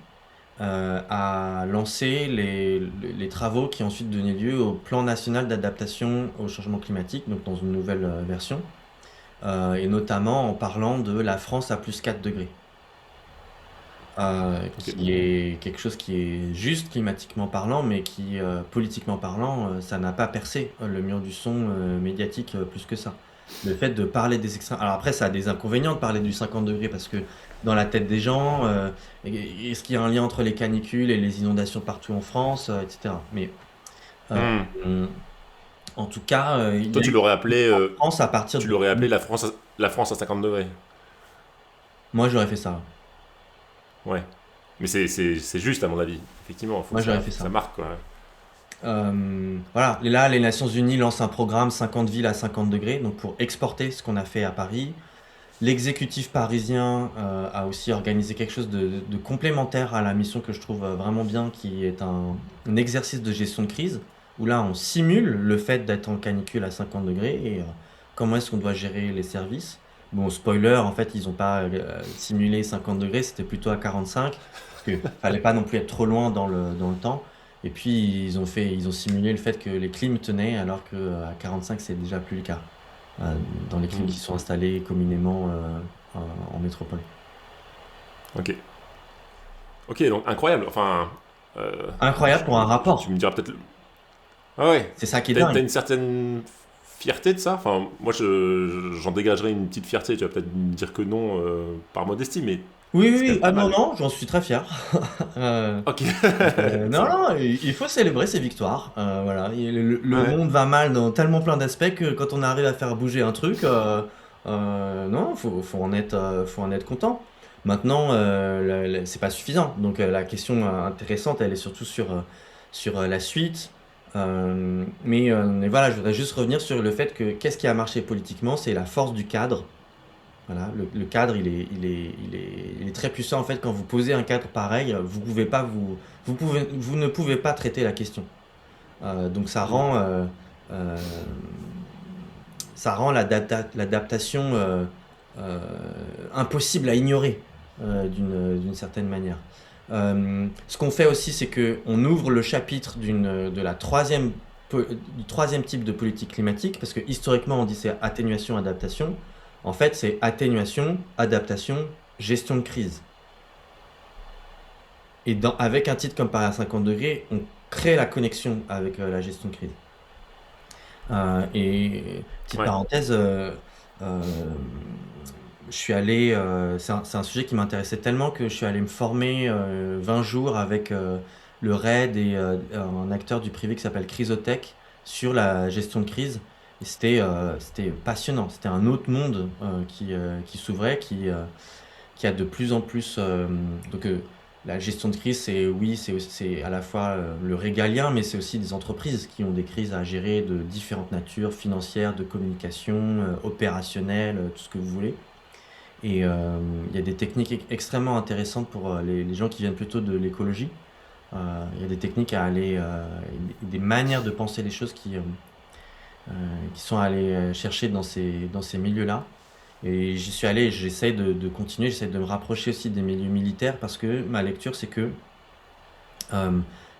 a lancé les travaux qui ont ensuite donné lieu au plan national d'adaptation au changement climatique, donc dans une nouvelle version, et notamment en parlant de la France à plus 4 degrés. Ok. Qui est quelque chose qui est juste climatiquement parlant, mais qui, politiquement parlant, ça n'a pas percé le mur du son médiatique plus que ça. Le fait de parler des extrêmes. Alors après, ça a des inconvénients de parler du 50 degrés parce que dans la tête des gens, est-ce qu'il y a un lien entre les canicules et les inondations partout en France, etc. Mais euh, Hmm. on- en tout cas, il y Toi, a tu eu l'aurais appelé, en France à partir tu de. l'aurais appelé la France à 50 degrés. Moi, j'aurais fait ça. Ouais. Mais c'est juste à mon avis. Effectivement, il faut Moi, que j'aurais ça, fait faut que ça ça. marque quoi. Voilà, et là, les Nations Unies lancent un programme 50 villes à 50 degrés, donc pour exporter ce qu'on a fait à Paris. L'exécutif parisien a aussi organisé quelque chose de complémentaire à la mission que je trouve vraiment bien, qui est un exercice de gestion de crise, où là, on simule le fait d'être en canicule à 50 degrés et comment est-ce qu'on doit gérer les services. Bon, spoiler, en fait, ils n'ont pas simulé 50 degrés, c'était plutôt à 45, parce qu'il fallait pas non plus être trop loin dans le temps. Et puis, ils ont simulé le fait que les clims tenaient, alors qu'à 45, c'est déjà plus le cas euh, dans les clims Hmm. qui sont installés communément en métropole. Ok. Ok, donc incroyable. Enfin, Incroyable pour un Tu rapport. me diras peut-être. Ah ouais, C'est ça qui est t'as dingue. une certaine fierté de ça. Enfin, moi, j'en dégagerais une petite fierté. Tu vas peut-être me dire que non par modestie, mais Oui, oui, c'est quand oui. même Ah pas non, mal. non, j'en suis très fier. Euh, Ok, non, excellent. non, il faut célébrer ses victoires. Voilà. Le Ouais. monde va mal dans tellement plein d'aspects que quand on arrive à faire bouger un truc, non, faut en être content. Maintenant, c'est pas suffisant. Donc la question intéressante, elle est surtout sur la suite. Mais voilà, je voudrais juste revenir sur le fait que qu'est-ce qui a marché politiquement, c'est la force du cadre. Voilà, le cadre, il est très puissant en fait. Quand vous posez un cadre pareil, vous ne pouvez pas traiter la question. Donc Mm. euh, ça rend l'adaptation euh, impossible à ignorer d'une certaine manière. Ce qu'on fait aussi, c'est que on ouvre le chapitre du troisième type de politique climatique, parce que historiquement on dit c'est atténuation, adaptation. En fait, c'est atténuation, adaptation, gestion de crise. Et avec un titre comme Paris à 50 degrés, on crée la connexion avec la gestion de crise. Et petite Ouais. parenthèse, euh, je suis allé, c'est un sujet qui m'intéressait tellement que je suis allé me former 20 jours avec le RAID et un acteur du privé qui s'appelle Chrysotech sur la gestion de crise. Et c'était passionnant, c'était un autre monde qui s'ouvrait, qui a de plus en plus. Donc, la gestion de crise, c'est oui, c'est à la fois le régalien, mais c'est aussi des entreprises qui ont des crises à gérer de différentes natures, financières, de communication, opérationnelles, tout ce que vous voulez. Et il y a des techniques extrêmement intéressantes pour les gens qui viennent plutôt de l'écologie. Il y a des techniques à aller, des manières de penser les choses qui sont allées chercher dans ces milieux-là. Et j'y suis allé, j'essaie de continuer, j'essaie de me rapprocher aussi des milieux militaires parce que ma lecture, c'est que euh,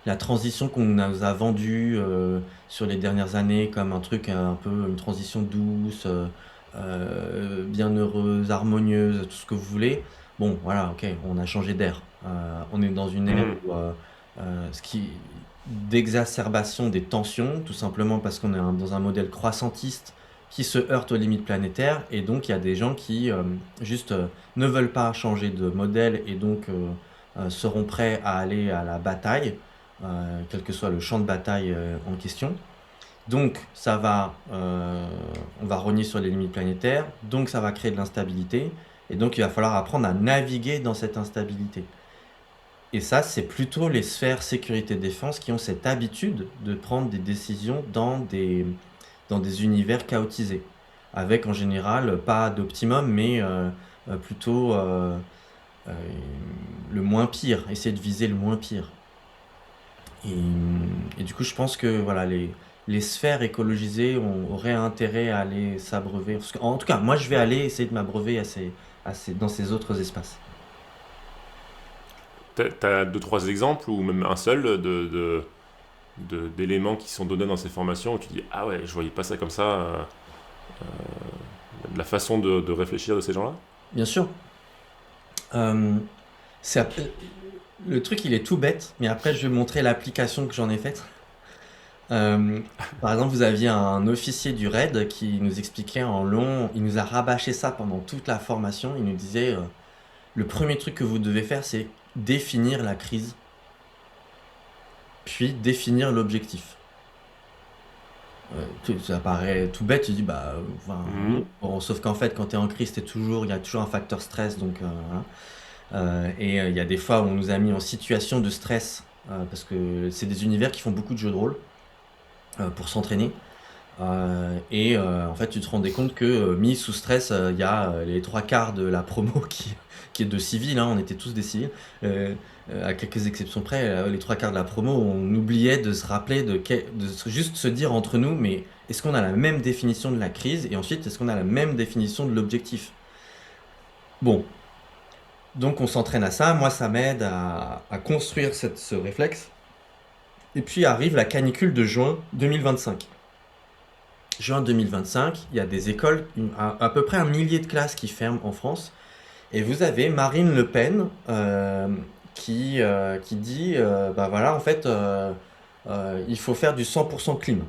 la transition qu'on nous a vendue sur les dernières années comme un truc un peu une transition douce, bienheureuse, harmonieuse, tout ce que vous voulez. Bon, voilà, ok, on a changé d'air. On est dans une ère Mm. où ce qui d'exacerbation des tensions, tout simplement parce qu'on est dans un modèle croissantiste qui se heurte aux limites planétaires, et donc il y a des gens qui juste ne veulent pas changer de modèle et donc seront prêts à aller à la bataille, quel que soit le champ de bataille en question. Donc on va rogner sur les limites planétaires, donc ça va créer de l'instabilité, et donc il va falloir apprendre à naviguer dans cette instabilité. Et ça, c'est plutôt les sphères sécurité-défense qui ont cette habitude de prendre des décisions dans des univers chaotisés, avec en général pas d'optimum, mais plutôt euh, le moins pire, essayer de viser le moins pire. Et du coup, je pense que voilà, les sphères écologisées auraient intérêt à aller s'abreuver. En tout cas, moi, je vais aller essayer de m'abreuver dans ces autres espaces. T'as deux, trois exemples, ou même un seul, d'éléments qui sont donnés dans ces formations où tu dis ah ouais, je voyais pas ça comme ça, la façon de réfléchir de ces gens-là. Bien sûr, euh, c'est, le truc, il est tout bête, mais après, je vais montrer l'application que j'en ai faite. Euh, Par exemple, vous aviez un officier du RAID qui nous expliquait en long, il nous a rabâché ça pendant toute la formation. Il nous disait, le premier truc que vous devez faire, c'est définir la crise, puis définir l'objectif. Ça paraît tout bête, tu dis, bah, enfin, oui. Mhm. Bon, sauf qu'en fait, quand tu es en crise, il y a toujours un facteur stress, donc voilà. Et il y a des fois où on nous a mis en situation de stress, parce que c'est des univers qui font beaucoup de jeux de rôle pour s'entraîner. Et en fait, tu te rendais compte que mis sous stress, il y a les trois quarts de la promo qui est de civils, hein, on était tous des civils. Euh, à quelques exceptions près, les trois quarts de la promo, on oubliait de se rappeler, juste se dire entre nous, mais est-ce qu'on a la même définition de la crise? Et ensuite, est-ce qu'on a la même définition de l'objectif? Bon, donc on s'entraîne à ça. Moi, ça m'aide à construire ce réflexe. Et puis arrive la canicule de juin 2025. Juin 2025, il y a des écoles, à peu près 1 millier de classes qui ferment en France. Et vous avez Marine Le Pen qui dit, bah voilà, en fait, il faut faire du 100% clim.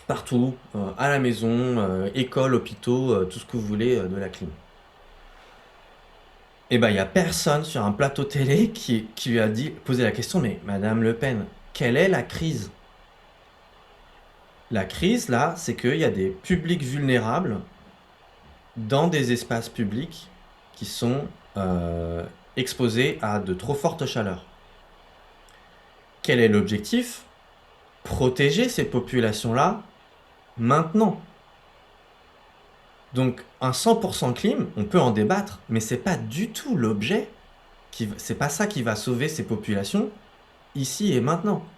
Partout, à la maison, école, hôpitaux, tout ce que vous voulez, de la clim. Et ben, il n'y a personne sur un plateau télé qui lui a posé la question, mais Madame Le Pen, quelle est la crise? La crise, là, c'est qu'il y a des publics vulnérables dans des espaces publics qui sont exposés à de trop fortes chaleurs. Quel est l'objectif? Protéger ces populations-là maintenant. Donc un 100% clim, on peut en débattre, mais c'est pas du tout l'objet, c'est pas ça qui va sauver ces populations ici et maintenant.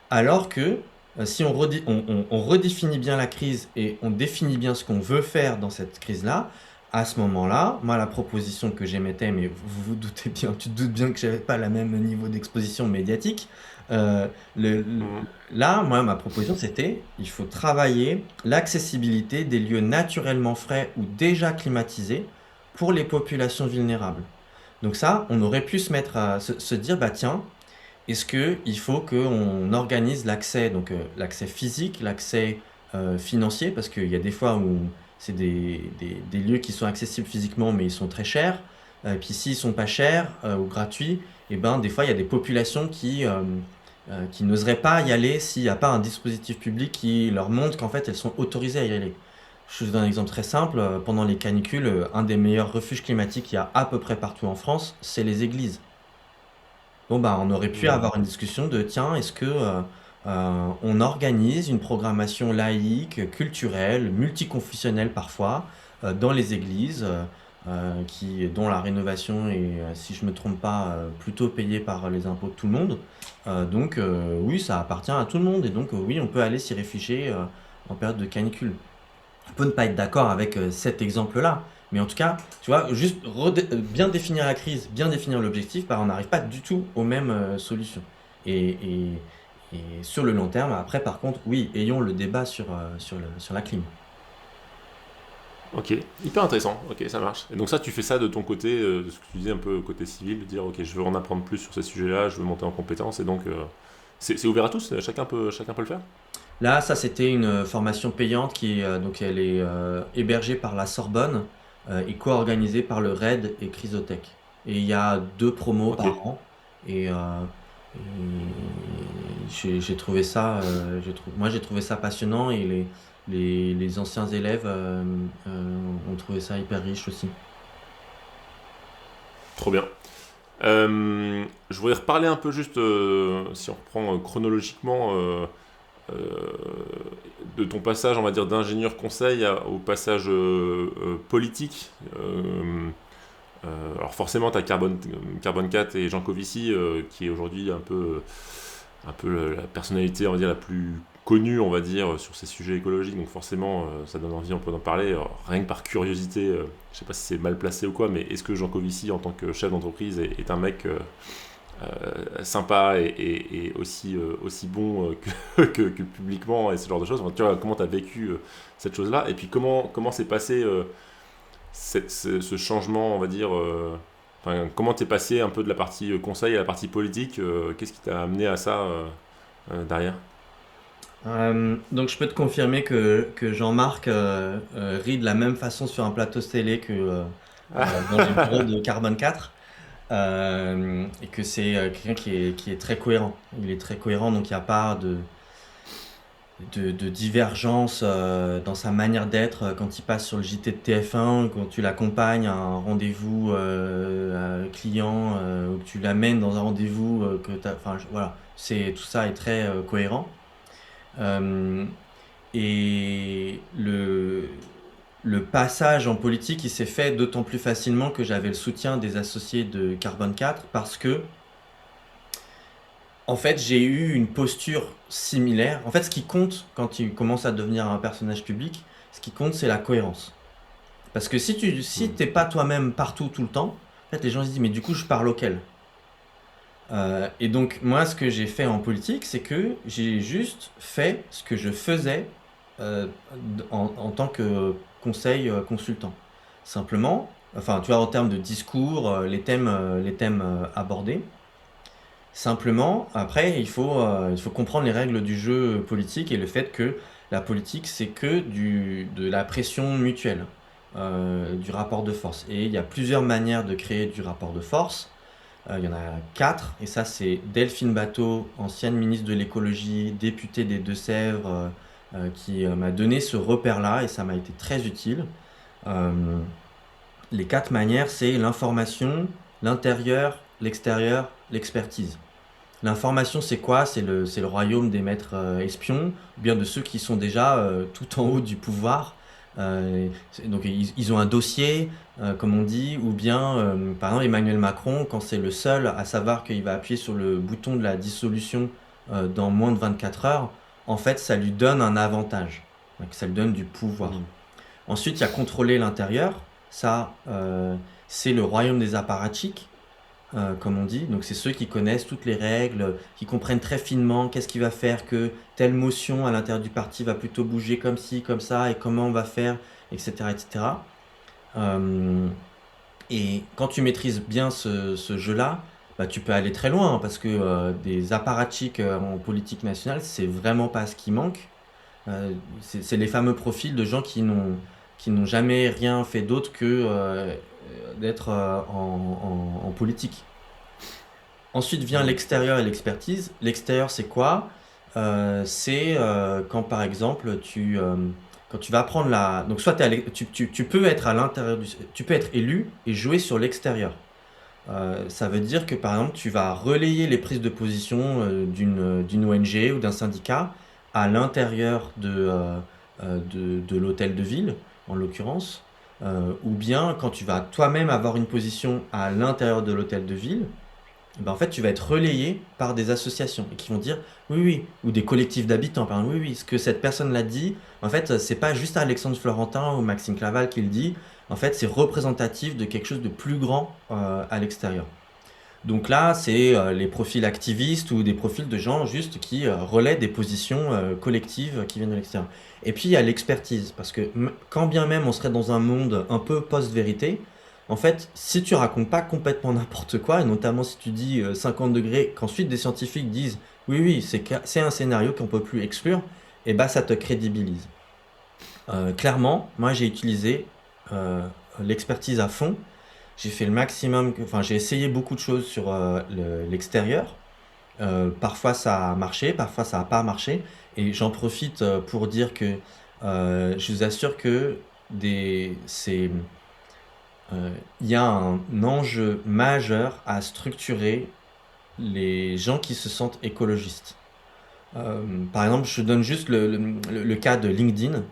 Alors que si on redéfinit bien la crise et on définit bien ce qu'on veut faire dans cette crise-là, à ce moment-là, moi la proposition que j'émettais, mais vous doutez bien, tu te doutes bien que j'avais pas le même niveau d'exposition médiatique, euh, le- le- Mhm. là, moi ma proposition c'était, il faut travailler l'accessibilité des lieux naturellement frais ou déjà climatisés pour les populations vulnérables. Donc ça, on aurait pu se mettre à se dire, bah tiens, est-ce qu'il faut qu'on organise l'accès, donc l'accès physique, l'accès financier, parce qu'il y a des fois où c'est des lieux qui sont accessibles physiquement, mais ils sont très chers. Et puis s'ils sont pas chers ou gratuits, et ben des fois il y a des populations qui n'oseraient pas y aller s'il n'y a pas un dispositif public qui leur montre qu'en fait elles sont autorisées à y aller. Je vous donne un exemple très simple. Pendant les canicules, un des meilleurs refuges climatiques qu'il y a à peu près partout en France, c'est les églises. Bon, bah, on aurait pu Mhm. avoir une discussion de, tiens, est-ce que on organise une programmation laïque, culturelle, multiconfessionnelle parfois, dans les églises, dont la rénovation est, si je me trompe pas, plutôt payée par les impôts de tout le monde. Donc, oui, ça appartient à tout le monde, et donc, oui, on peut aller s'y réfugier en période de canicule. On peut ne pas être d'accord avec cet exemple-là, mais en tout cas, tu vois, juste bien définir la crise, bien définir l'objectif, bah, on n'arrive pas du tout aux mêmes solutions. Et, et- et sur le long terme, après, par contre, oui, ayons le débat sur la clim. Ok, hyper intéressant, ok, ça marche. Et donc ça, tu fais ça de ton côté, de ce que tu disais un peu côté civil, de dire, ok, je veux en apprendre plus sur ces sujets-là, je veux monter en compétences, et donc c'est ouvert à tous, chacun peut le faire? Là, ça, c'était une formation payante donc elle est hébergée par la Sorbonne et co-organisée par le RAID et Chrysotech. Et il y a 2 promos Ok, par an. Et j'ai trouvé ça, moi j'ai trouvé ça passionnant et les anciens élèves ont trouvé ça hyper riche aussi. trop bien. Je voudrais reparler un peu juste, si on reprend chronologiquement, euh, de ton passage, on va dire, d'ingénieur conseil au passage politique. Alors forcément, tu as Carbone 4 et Jean Covici, qui est aujourd'hui un peu la personnalité, on va dire, la plus connue, on va dire, sur ces sujets écologiques. Donc forcément, ça donne envie, on peut en parler. Alors, rien que par curiosité, je sais pas si c'est mal placé ou quoi, mais est-ce que Jean Covici, en tant que chef d'entreprise, est un mec sympa et aussi bon que publiquement et ce genre de choses? Enfin, tu vois, comment tu as vécu cette chose-là? Et puis comment s'est passé ce changement, on va dire, enfin, comment t'es passé un peu de la partie conseil à la partie politique? Qu'est-ce qui t'a amené à ça derrière? Donc je peux te confirmer que Jean-Marc rit de la même façon sur un plateau télé que dans les bureaux de Carbone 4. Et que c'est quelqu'un qui est très cohérent. Il est très cohérent, donc il n'y a pas de divergence dans sa manière d'être quand il passe sur le JT de TF1, quand tu l'accompagnes à un rendez-vous client, ou que tu l'amènes dans un rendez-vous enfin voilà, tout ça est très cohérent. Euh, et le passage en politique, il s'est fait d'autant plus facilement que j'avais le soutien des associés de Carbone 4 parce que, en fait, j'ai eu une posture similaire. En fait, ce qui compte quand tu commences à devenir un personnage public, ce qui compte, c'est la cohérence. Parce que si Hmm. t'es pas toi-même partout tout le temps, en fait, les gens se disent, mais du coup, je parle auquel? Et donc, moi, ce que j'ai fait en politique, c'est que j'ai juste fait ce que je faisais en tant que conseil consultant. Simplement, enfin, tu vois, en termes de discours, les thèmes abordés. Simplement, après, il faut comprendre les règles du jeu politique et le fait que la politique, c'est que de la pression mutuelle, du rapport de force. Et il y a plusieurs manières de créer du rapport de force. Il y en a quatre, et ça, c'est Delphine Batho, ancienne ministre de l'écologie, députée des Deux-Sèvres, qui m'a donné ce repère-là, et ça m'a été très utile. Euh, les quatre manières, c'est l'information, l'intérieur, l'extérieur, l'expertise. L'information, c'est quoi? C'est le royaume des maîtres espions, ou bien de ceux qui sont déjà tout en haut du pouvoir. Donc ils ont un dossier, comme on dit, ou bien, par exemple, Emmanuel Macron, quand c'est le seul à savoir qu'il va appuyer sur le bouton de la dissolution dans moins de 24 heures, en fait, ça lui donne un avantage. Donc, ça lui donne du pouvoir. Mhm. Ensuite, il y a contrôler l'intérieur. Ça, c'est le royaume des apparatchiks, comme on dit. Donc, c'est ceux qui connaissent toutes les règles, qui comprennent très finement qu'est-ce qui va faire que telle motion à l'intérieur du parti va plutôt bouger comme ci, comme ça, et comment on va faire, etc., etc. Euh, et quand tu maîtrises bien ce jeu-là, bah, tu peux aller très loin, hein, parce que des apparatchiks en politique nationale, c'est vraiment pas ce qui manque. C'est les fameux profils de gens qui n'ont jamais rien fait d'autre que d'être en politique. Ensuite vient Mhm. l'extérieur et l'expertise. L'extérieur, c'est quoi? C'est quand par exemple quand tu vas prendre la. Donc soit tu peux être à l'intérieur tu peux être élu et jouer sur l'extérieur. Ça veut dire que par exemple, tu vas relayer les prises de position d'une ONG ou d'un syndicat à l'intérieur de l'hôtel de ville, en l'occurrence. Ou bien quand tu vas toi-même avoir une position à l'intérieur de l'hôtel de ville, ben en fait, tu vas être relayé par des associations et qui vont dire oui, oui, ou des collectifs d'habitants, par exemple, oui, oui, ce que cette personne l'a dit, en fait, c'est pas juste Alexandre Florentin ou Maxime Claval qui le dit, en fait, c'est représentatif de quelque chose de plus grand à l'extérieur. Donc là, c'est les profils activistes ou des profils de gens juste qui relaient des positions collectives qui viennent de l'extérieur. Et puis il y a l'expertise, parce que quand bien même on serait dans un monde un peu post-vérité, en fait, si tu racontes pas complètement n'importe quoi, et notamment si tu dis 50 degrés, qu'ensuite des scientifiques disent oui, oui, c'est un scénario qu'on peut plus exclure, et bah ça te crédibilise. Clairement, moi j'ai utilisé euh, l'expertise à fond. J'ai fait le maximum, enfin j'ai essayé beaucoup de choses sur l'extérieur. Parfois ça a marché, parfois ça n'a pas marché. Et j'en profite pour dire que je vous assure que il y a un enjeu majeur à structurer les gens qui se sentent écologistes. Par exemple, je donne juste le cas de LinkedIn.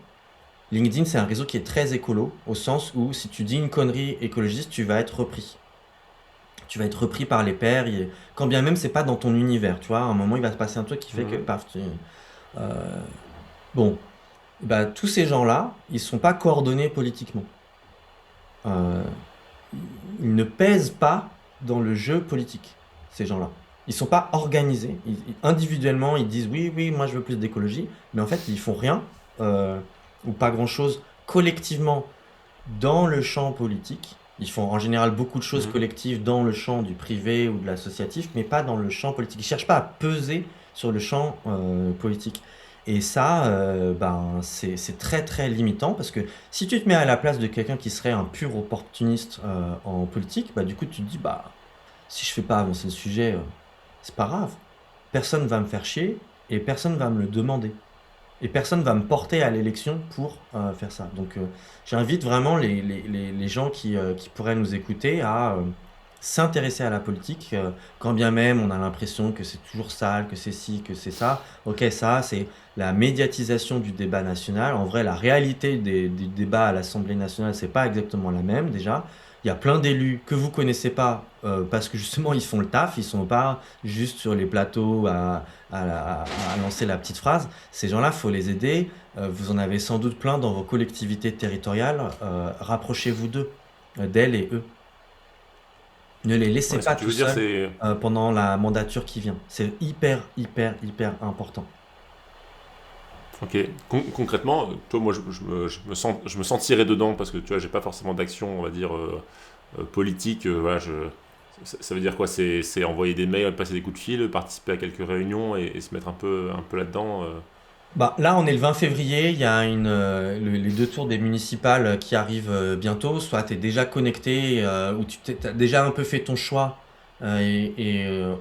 LinkedIn, c'est un réseau qui est très écolo, au sens où si tu dis une connerie écologiste, tu vas être repris. Tu vas être repris par les pairs, quand bien même c'est pas dans ton univers, tu vois, à un moment il va se passer un truc qui fait que, Mhm. paf, euh, bon, bah, tous ces gens-là, ils sont pas coordonnés politiquement. Euh, ils ne pèsent pas dans le jeu politique, ces gens-là. Ils sont pas organisés. Individuellement, ils disent oui, oui, moi je veux plus d'écologie, mais en fait, ils font rien ou pas grand-chose collectivement dans le champ politique. Ils font en général beaucoup de choses Mhm. collectives dans le champ du privé ou de l'associatif, mais pas dans le champ politique. Ils cherchent pas à peser sur le champ politique. Et ça, ben, c'est très très limitant parce que si tu te mets à la place de quelqu'un qui serait un pur opportuniste en politique, bah, du coup tu te dis, bah, si je fais pas avancer le sujet, c'est pas grave. Personne va me faire chier et personne va me le demander. Et personne va me porter à l'élection pour faire ça. Donc j'invite vraiment les gens qui pourraient nous écouter à s'intéresser à la politique, quand bien même on a l'impression que c'est toujours sale, que c'est ci, que c'est ça. Ok, ça, c'est la médiatisation du débat national. En vrai, la réalité du débat à l'Assemblée nationale, c'est pas exactement la même déjà. Il y a plein d'élus que vous connaissez pas parce que justement ils font le taf, ils sont pas juste sur les plateaux à lancer la petite phrase. Ces gens-là, faut les aider. Vous en avez sans doute plein dans vos collectivités territoriales. Rapprochez-vous d'eux, d'elles et eux. Ne les laissez Ouais, ce que pas tu tout veux dire, seuls c'est pendant la mandature qui vient. C'est hyper, hyper, hyper important. Ok. Concrètement, toi, moi, je me sentirais dedans parce que tu vois, j'ai pas forcément d'action, on va dire, politique. Voilà, ça veut dire quoi? C'est envoyer des mails, passer des coups de fil, participer à quelques réunions et se mettre un peu là-dedans. Bah, là, on est le 20 février, il y a les deux tours des municipales qui arrivent bientôt. Soit tu es déjà connecté, ou tu as déjà un peu fait ton choix,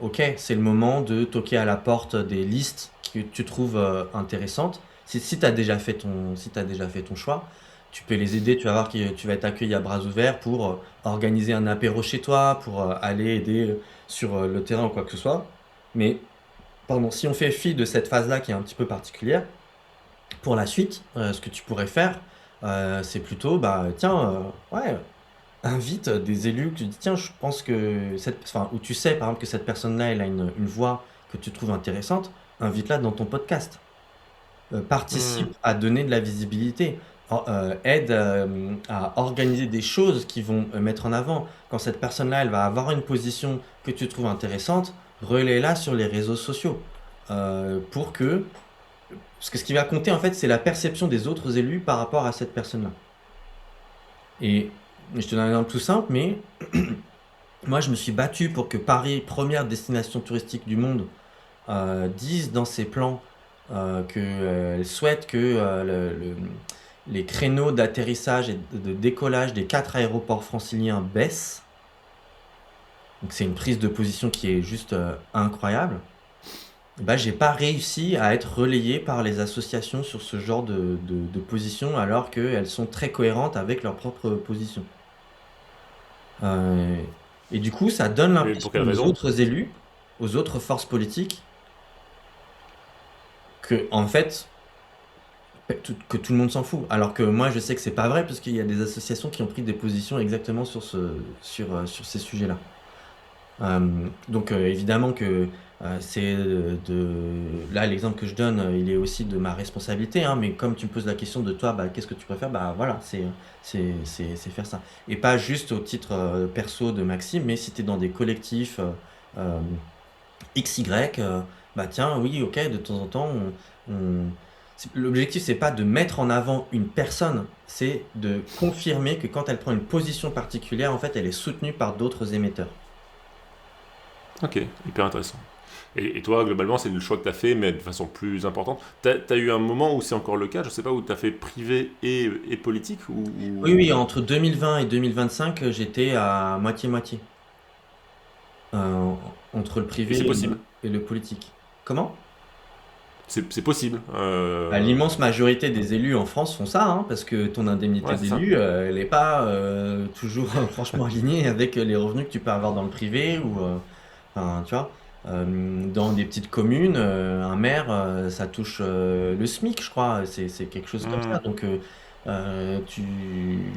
ok, c'est le moment de toquer à la porte des listes que tu trouves intéressantes. Si tu as déjà fait si t'as déjà fait ton choix, tu peux les aider, tu vas voir que tu vas être accueilli à bras ouverts pour organiser un apéro chez toi, pour aller aider sur le terrain ou quoi que ce soit. Mais pardon, si on fait fi de cette phase-là qui est un petit peu particulière, pour la suite, ce que tu pourrais faire, c'est plutôt, bah, tiens, ouais, invite des élus que tu dis, tiens, je pense que enfin, où tu sais, par exemple, que cette personne-là, elle a une voix que tu trouves intéressante, invite-la dans ton podcast. Hmm. Participe à donner de la visibilité. Aide à organiser des choses qui vont mettre en avant. Quand cette personne-là, elle va avoir une position que tu trouves intéressante, relaie-la sur les réseaux sociaux. Pour que Parce que ce qui va compter, en fait, c'est la perception des autres élus par rapport à cette personne-là. Et je te donne un exemple tout simple, mais moi, je me suis battu pour que Paris, première destination touristique du monde, dise dans ses plans qu'elle souhaite que les créneaux d'atterrissage et de décollage des 4 aéroports franciliens baissent. Donc c'est une prise de position qui est juste incroyable. Bah, j'ai pas réussi à être relayé par les associations sur ce genre de position alors qu'elles sont très cohérentes avec leur propre position. Euh, et du coup, ça donne Mais l'impression pour quelle aux raison? autres élus, aux autres forces politiques, que en fait, que tout le monde s'en fout. Alors que moi, je sais que c'est pas vrai parce qu'il y a des associations qui ont pris des positions exactement sur ces sujets-là. Donc évidemment que là l'exemple que je donne, il est aussi de ma responsabilité, hein, mais comme tu me poses la question de toi, bah, qu'est-ce que tu préfères, bah voilà, c'est faire ça. Et pas juste au titre perso de Maxime, mais si tu es dans des collectifs euh, XY, bah tiens, oui, ok, de temps en temps, l'objectif c'est pas de mettre en avant une personne, c'est de confirmer que quand elle prend une position particulière, en fait, elle est soutenue par d'autres émetteurs. Ok, hyper intéressant. Et toi, globalement, c'est le choix que tu as fait, mais de façon plus importante. T'as eu un moment où c'est encore le cas, je sais pas, où tu as fait privé et politique Oui, oui, entre 2020 et 2025, j'étais à moitié-moitié, euh, entre le Et privé c'est possible. et le politique. Comment? C'est possible. Bah, l'immense majorité des élus en France font ça, hein, parce que ton indemnité Ouais, c'est ça. d'élu, elle n'est pas toujours franchement alignée avec les revenus que tu peux avoir dans le privé ou, enfin, tu vois, dans des petites communes, un maire, ça touche le SMIC, je crois, c'est quelque chose comme ça. Hmm. Donc, euh, tu,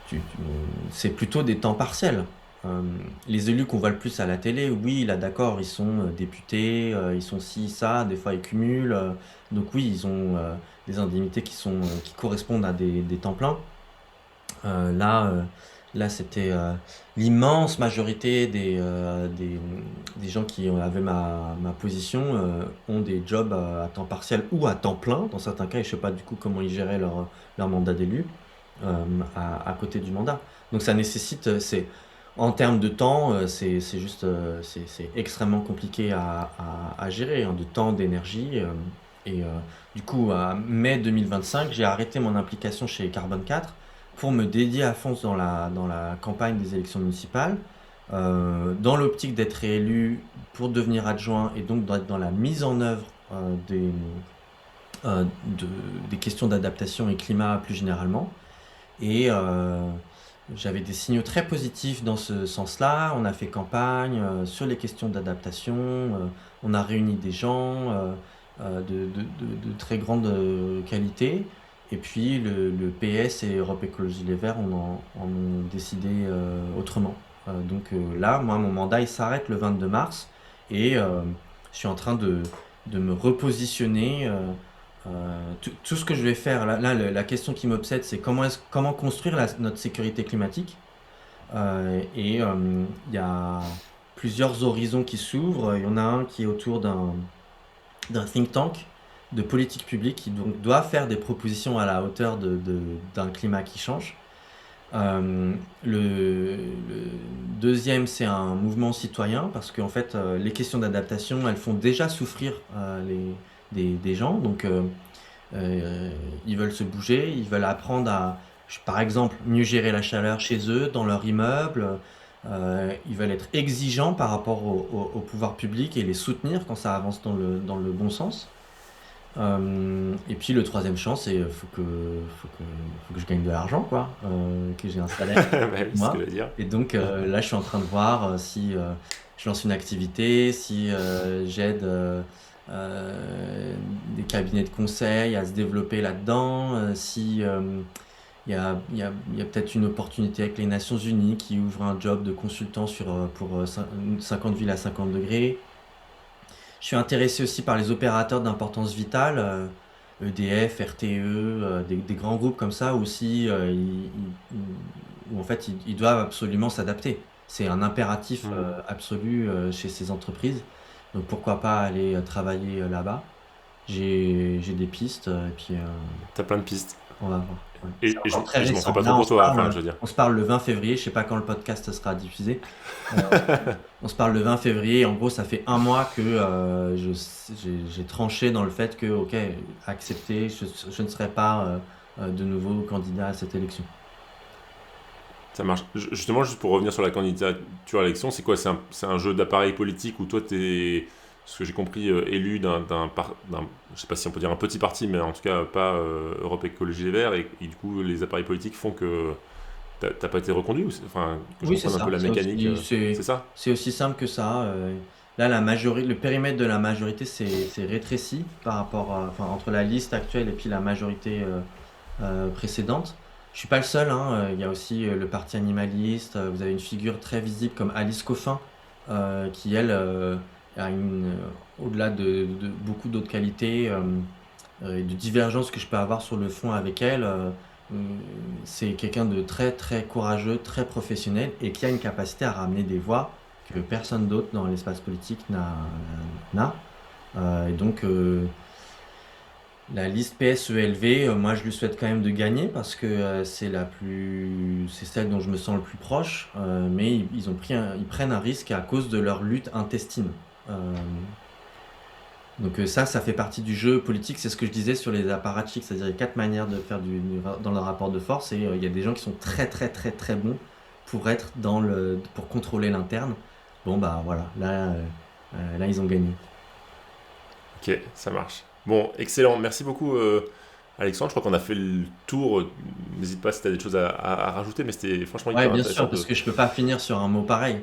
tu- tu- c'est plutôt des temps partiels. Euh, les élus qu'on voit le plus à la télé, oui, là d'accord, ils sont députés, ils sont ci, ça, des fois ils cumulent. Donc oui, ils ont des indemnités qui correspondent à des temps pleins. Euh, là, euh, là, c'était l'immense majorité des gens qui avaient ma position ont des jobs à temps partiel ou à temps plein, dans certains cas, et je sais pas du coup comment ils géraient leur mandat d'élu à côté du mandat. Donc ça nécessite, en termes de temps, c'est juste, c'est extrêmement compliqué à gérer, hein, de temps, d'énergie. Et du coup, à mai 2025, j'ai arrêté mon implication chez Carbone 4 pour me dédier à fond dans la campagne des élections municipales, dans l'optique d'être réélu pour devenir adjoint et donc d'être dans la mise en œuvre des questions d'adaptation et climat plus généralement. Et j'avais des signaux très positifs dans ce sens-là. On a fait campagne sur les questions d'adaptation. On a réuni des gens de très grande qualité. Et puis le PS et Europe Écologie Les Verts en ont décidé autrement. Donc là, moi, mon mandat, il s'arrête le 22 mars. Et je suis en train de me repositionner. Tout ce que je vais faire, là, la question qui m'obsède, c'est comment construire notre sécurité climatique. Et il y a plusieurs horizons qui s'ouvrent. Il y en a un qui est autour d'un think tank de politique publique qui donc doit faire des propositions à la hauteur d'un climat qui change. Le deuxième, c'est un mouvement citoyen parce qu'en fait, les questions d'adaptation, elles font déjà souffrir des gens. Donc, ils veulent se bouger, ils veulent apprendre à, par exemple, mieux gérer la chaleur chez eux, dans leur immeuble. Ils veulent être exigeants par rapport au pouvoir public et les soutenir quand ça avance dans le bon sens. Et puis le troisième champ, c'est faut que je gagne de l'argent, quoi, que j'ai un salaire Bah oui, c'est ce que moi. je veux dire. Et donc là, je suis en train de voir si je lance une activité, si j'aide des cabinets de conseil à se développer là-dedans, si il y a peut-être une opportunité avec les Nations Unies qui ouvre un job de consultant pour 50 villes à 50 degrés. Je suis intéressé aussi par les opérateurs d'importance vitale, EDF, RTE, des grands groupes comme ça aussi, où en fait ils doivent absolument s'adapter. C'est un impératif absolu chez ces entreprises. Donc pourquoi pas aller travailler là-bas. J'ai des pistes et puis T'as plein de pistes. on va voir. Ouais. C'est Et encore très je m'en récent. fais pas Là, trop pour toi, enfin, je veux dire. on se parle le 20 février, je sais pas quand le podcast sera diffusé. Euh, on se parle le 20 février. En gros, ça fait un mois que j'ai tranché dans le fait que, ok, accepté, je ne serai pas de nouveau candidat à cette élection. Ça marche. Justement, juste pour revenir sur la candidature à l'élection, c'est quoi? C'est un jeu d'appareil politique où toi, t'es, ce que j'ai compris, élu je sais pas si on peut dire un petit parti, mais en tout cas pas Europe Écologie Les Verts, et du coup, les appareils politiques font que t'as pas été reconduit, enfin, que je Oui, c'est comprenne un ça. peu la mécanique, c'est ça? C'est aussi simple que ça. Là, le périmètre de la majorité s'est rétréci par rapport enfin, entre la liste actuelle et puis la majorité précédente. Je suis pas le seul, hein. Il y a aussi le parti animaliste. Vous avez une figure très visible comme Alice Coffin, qui elle a au-delà de beaucoup d'autres qualités et de divergences que je peux avoir sur le fond avec elle. C'est quelqu'un de très très courageux, très professionnel et qui a une capacité à ramener des voix que personne d'autre dans l'espace politique n'a. Et donc la liste PSELV, moi je lui souhaite quand même de gagner parce que c'est celle dont je me sens le plus proche, mais ils prennent un risque à cause de leur lutte intestine. Donc ça fait partie du jeu politique, c'est ce que je disais sur les apparatchiks, c'est-à-dire il y a 4 manières de faire dans le rapport de force et il y a des gens qui sont très très très très bons pour contrôler l'interne. Bon bah voilà, là ils ont gagné. Ok, ça marche. Bon, excellent. Merci beaucoup, Alexandre. Je crois qu'on a fait le tour. N'hésite pas si tu as des choses à rajouter, mais c'était franchement Ouais, hyper bien intéressant sûr, parce que je peux pas finir sur un mot pareil.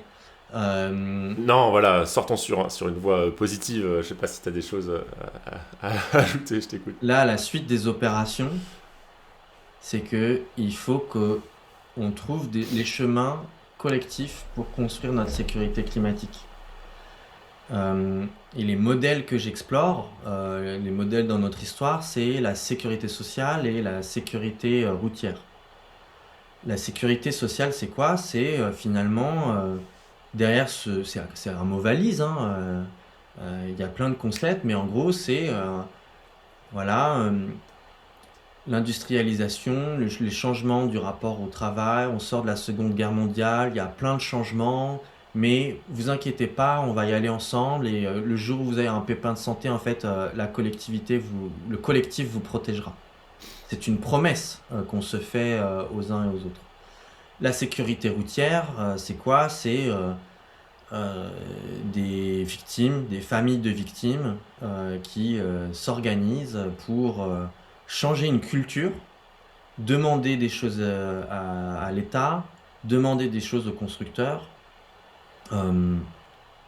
Non, voilà, sortons sur une voie positive. Je sais pas si tu as des choses à ajouter, je t'écoute. Là, la suite des opérations, c'est que il faut que on trouve les chemins collectifs pour construire notre sécurité climatique. Et les modèles que j'explore, les modèles dans notre histoire, c'est la sécurité sociale et la sécurité routière. La sécurité sociale, c'est quoi? C'est finalement, derrière c'est un mot valise, hein, il y a plein de concepts, mais en gros, c'est voilà, l'industrialisation, les changements du rapport au travail, on sort de la Seconde Guerre mondiale, il y a plein de changements, mais vous inquiétez pas, on va y aller ensemble et le jour où vous avez un pépin de santé, en fait, le collectif vous protégera. C'est une promesse qu'on se fait aux uns et aux autres. La sécurité routière, c'est quoi? C'est des victimes, des familles de victimes qui s'organisent pour changer une culture, demander des choses à l'État, demander des choses aux constructeurs.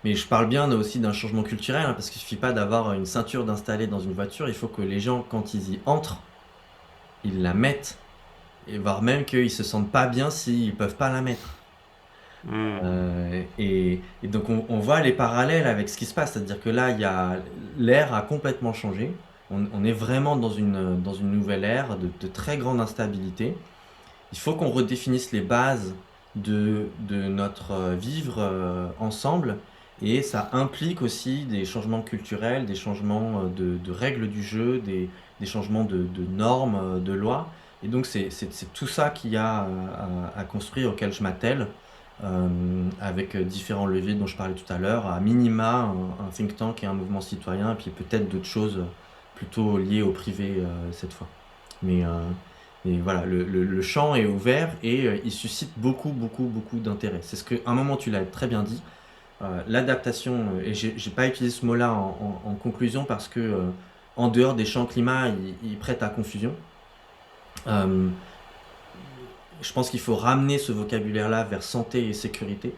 Mais je parle bien aussi d'un changement culturel, hein, parce qu'il ne suffit pas d'avoir une ceinture d'installer dans une voiture, il faut que les gens, quand ils y entrent, ils la mettent, et voire même qu'ils se sentent pas bien s'ils ne peuvent pas la mettre. Et donc on voit les parallèles avec ce qui se passe, c'est-à-dire que là, l'air a complètement changé. On est vraiment dans une nouvelle ère de très grande instabilité. Il faut qu'on redéfinisse les bases de notre vivre ensemble. Et ça implique aussi des changements culturels, des changements de règles du jeu, des changements de normes, de lois. Et donc c'est tout ça qu'il y a à construire, auquel je m'attelle, avec différents leviers dont je parlais tout à l'heure, à minima un think tank et un mouvement citoyen, et puis peut-être d'autres choses plutôt liées au privé cette fois. Mais, euh, mais voilà, le champ est ouvert et il suscite beaucoup, beaucoup, beaucoup d'intérêt. C'est ce que, à un moment, tu l'as très bien dit, l'adaptation, et j'ai pas utilisé ce mot-là en conclusion parce que en dehors des champs climat, il prête à confusion. Euh, je pense qu'il faut ramener ce vocabulaire-là vers santé et sécurité.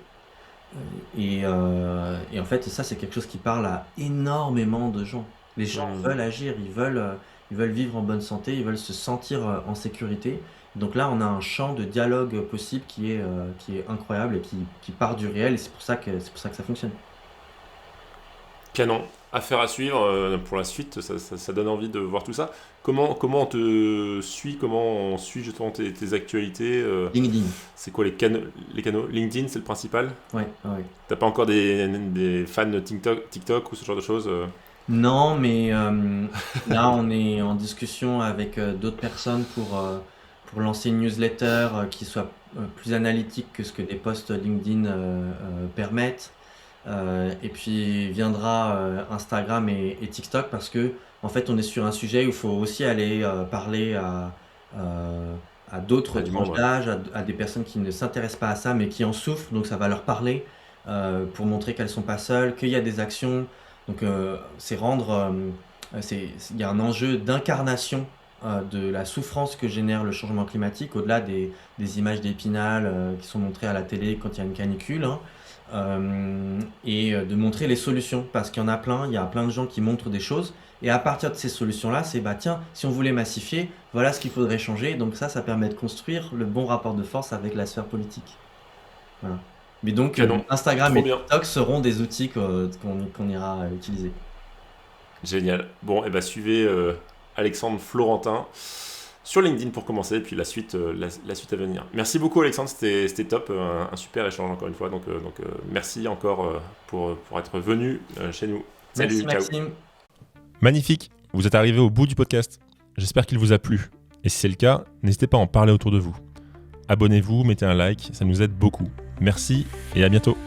Et en fait, ça, c'est quelque chose qui parle à énormément de gens. Les gens veulent agir, ils veulent vivre en bonne santé, ils veulent se sentir en sécurité. Donc là, on a un champ de dialogue possible qui est incroyable et qui part du réel, et c'est pour ça que ça fonctionne. Canon. Affaire à suivre pour la suite, ça donne envie de voir tout ça. Comment on te suit, comment on suit justement tes actualités LinkedIn. C'est quoi les canaux LinkedIn, c'est le principal? Ouais, ouais. T'as pas encore des fans de TikTok ou ce genre de choses Non, mais là, on est en discussion avec d'autres personnes pour lancer une newsletter qui soit plus analytique que ce que des posts LinkedIn permettent. Et puis viendra Instagram et TikTok parce que en fait, on est sur un sujet où il faut aussi aller parler euh, à d'autres du tranches monde, ouais. d'âge, à des personnes qui ne s'intéressent pas à ça mais qui en souffrent. Donc ça va leur parler pour montrer qu'elles sont pas seules, qu'il y a des actions. Donc il y a un enjeu d'incarnation de la souffrance que génère le changement climatique, au-delà des images d'Épinal qui sont montrées à la télé quand il y a une canicule, hein, et de montrer les solutions, parce qu'il y en a plein, il y a plein de gens qui montrent des choses, et à partir de ces solutions-là, c'est bah tiens, si on voulait massifier, voilà ce qu'il faudrait changer, donc ça permet de construire le bon rapport de force avec la sphère politique. Voilà. Mais donc Canon. Instagram Trop et bien. TikTok seront des outils qu'on ira utiliser. Génial. Bon, et suivez Alexandre Florentin sur LinkedIn pour commencer, et puis la suite à venir. Merci beaucoup Alexandre, c'était top, un super échange encore une fois. Donc merci encore pour être venu chez nous. Salut, Merci ciao. Maxime. Magnifique, vous êtes arrivé au bout du podcast. J'espère qu'il vous a plu. Et si c'est le cas, n'hésitez pas à en parler autour de vous. Abonnez-vous, mettez un like, ça nous aide beaucoup. Merci et à bientôt.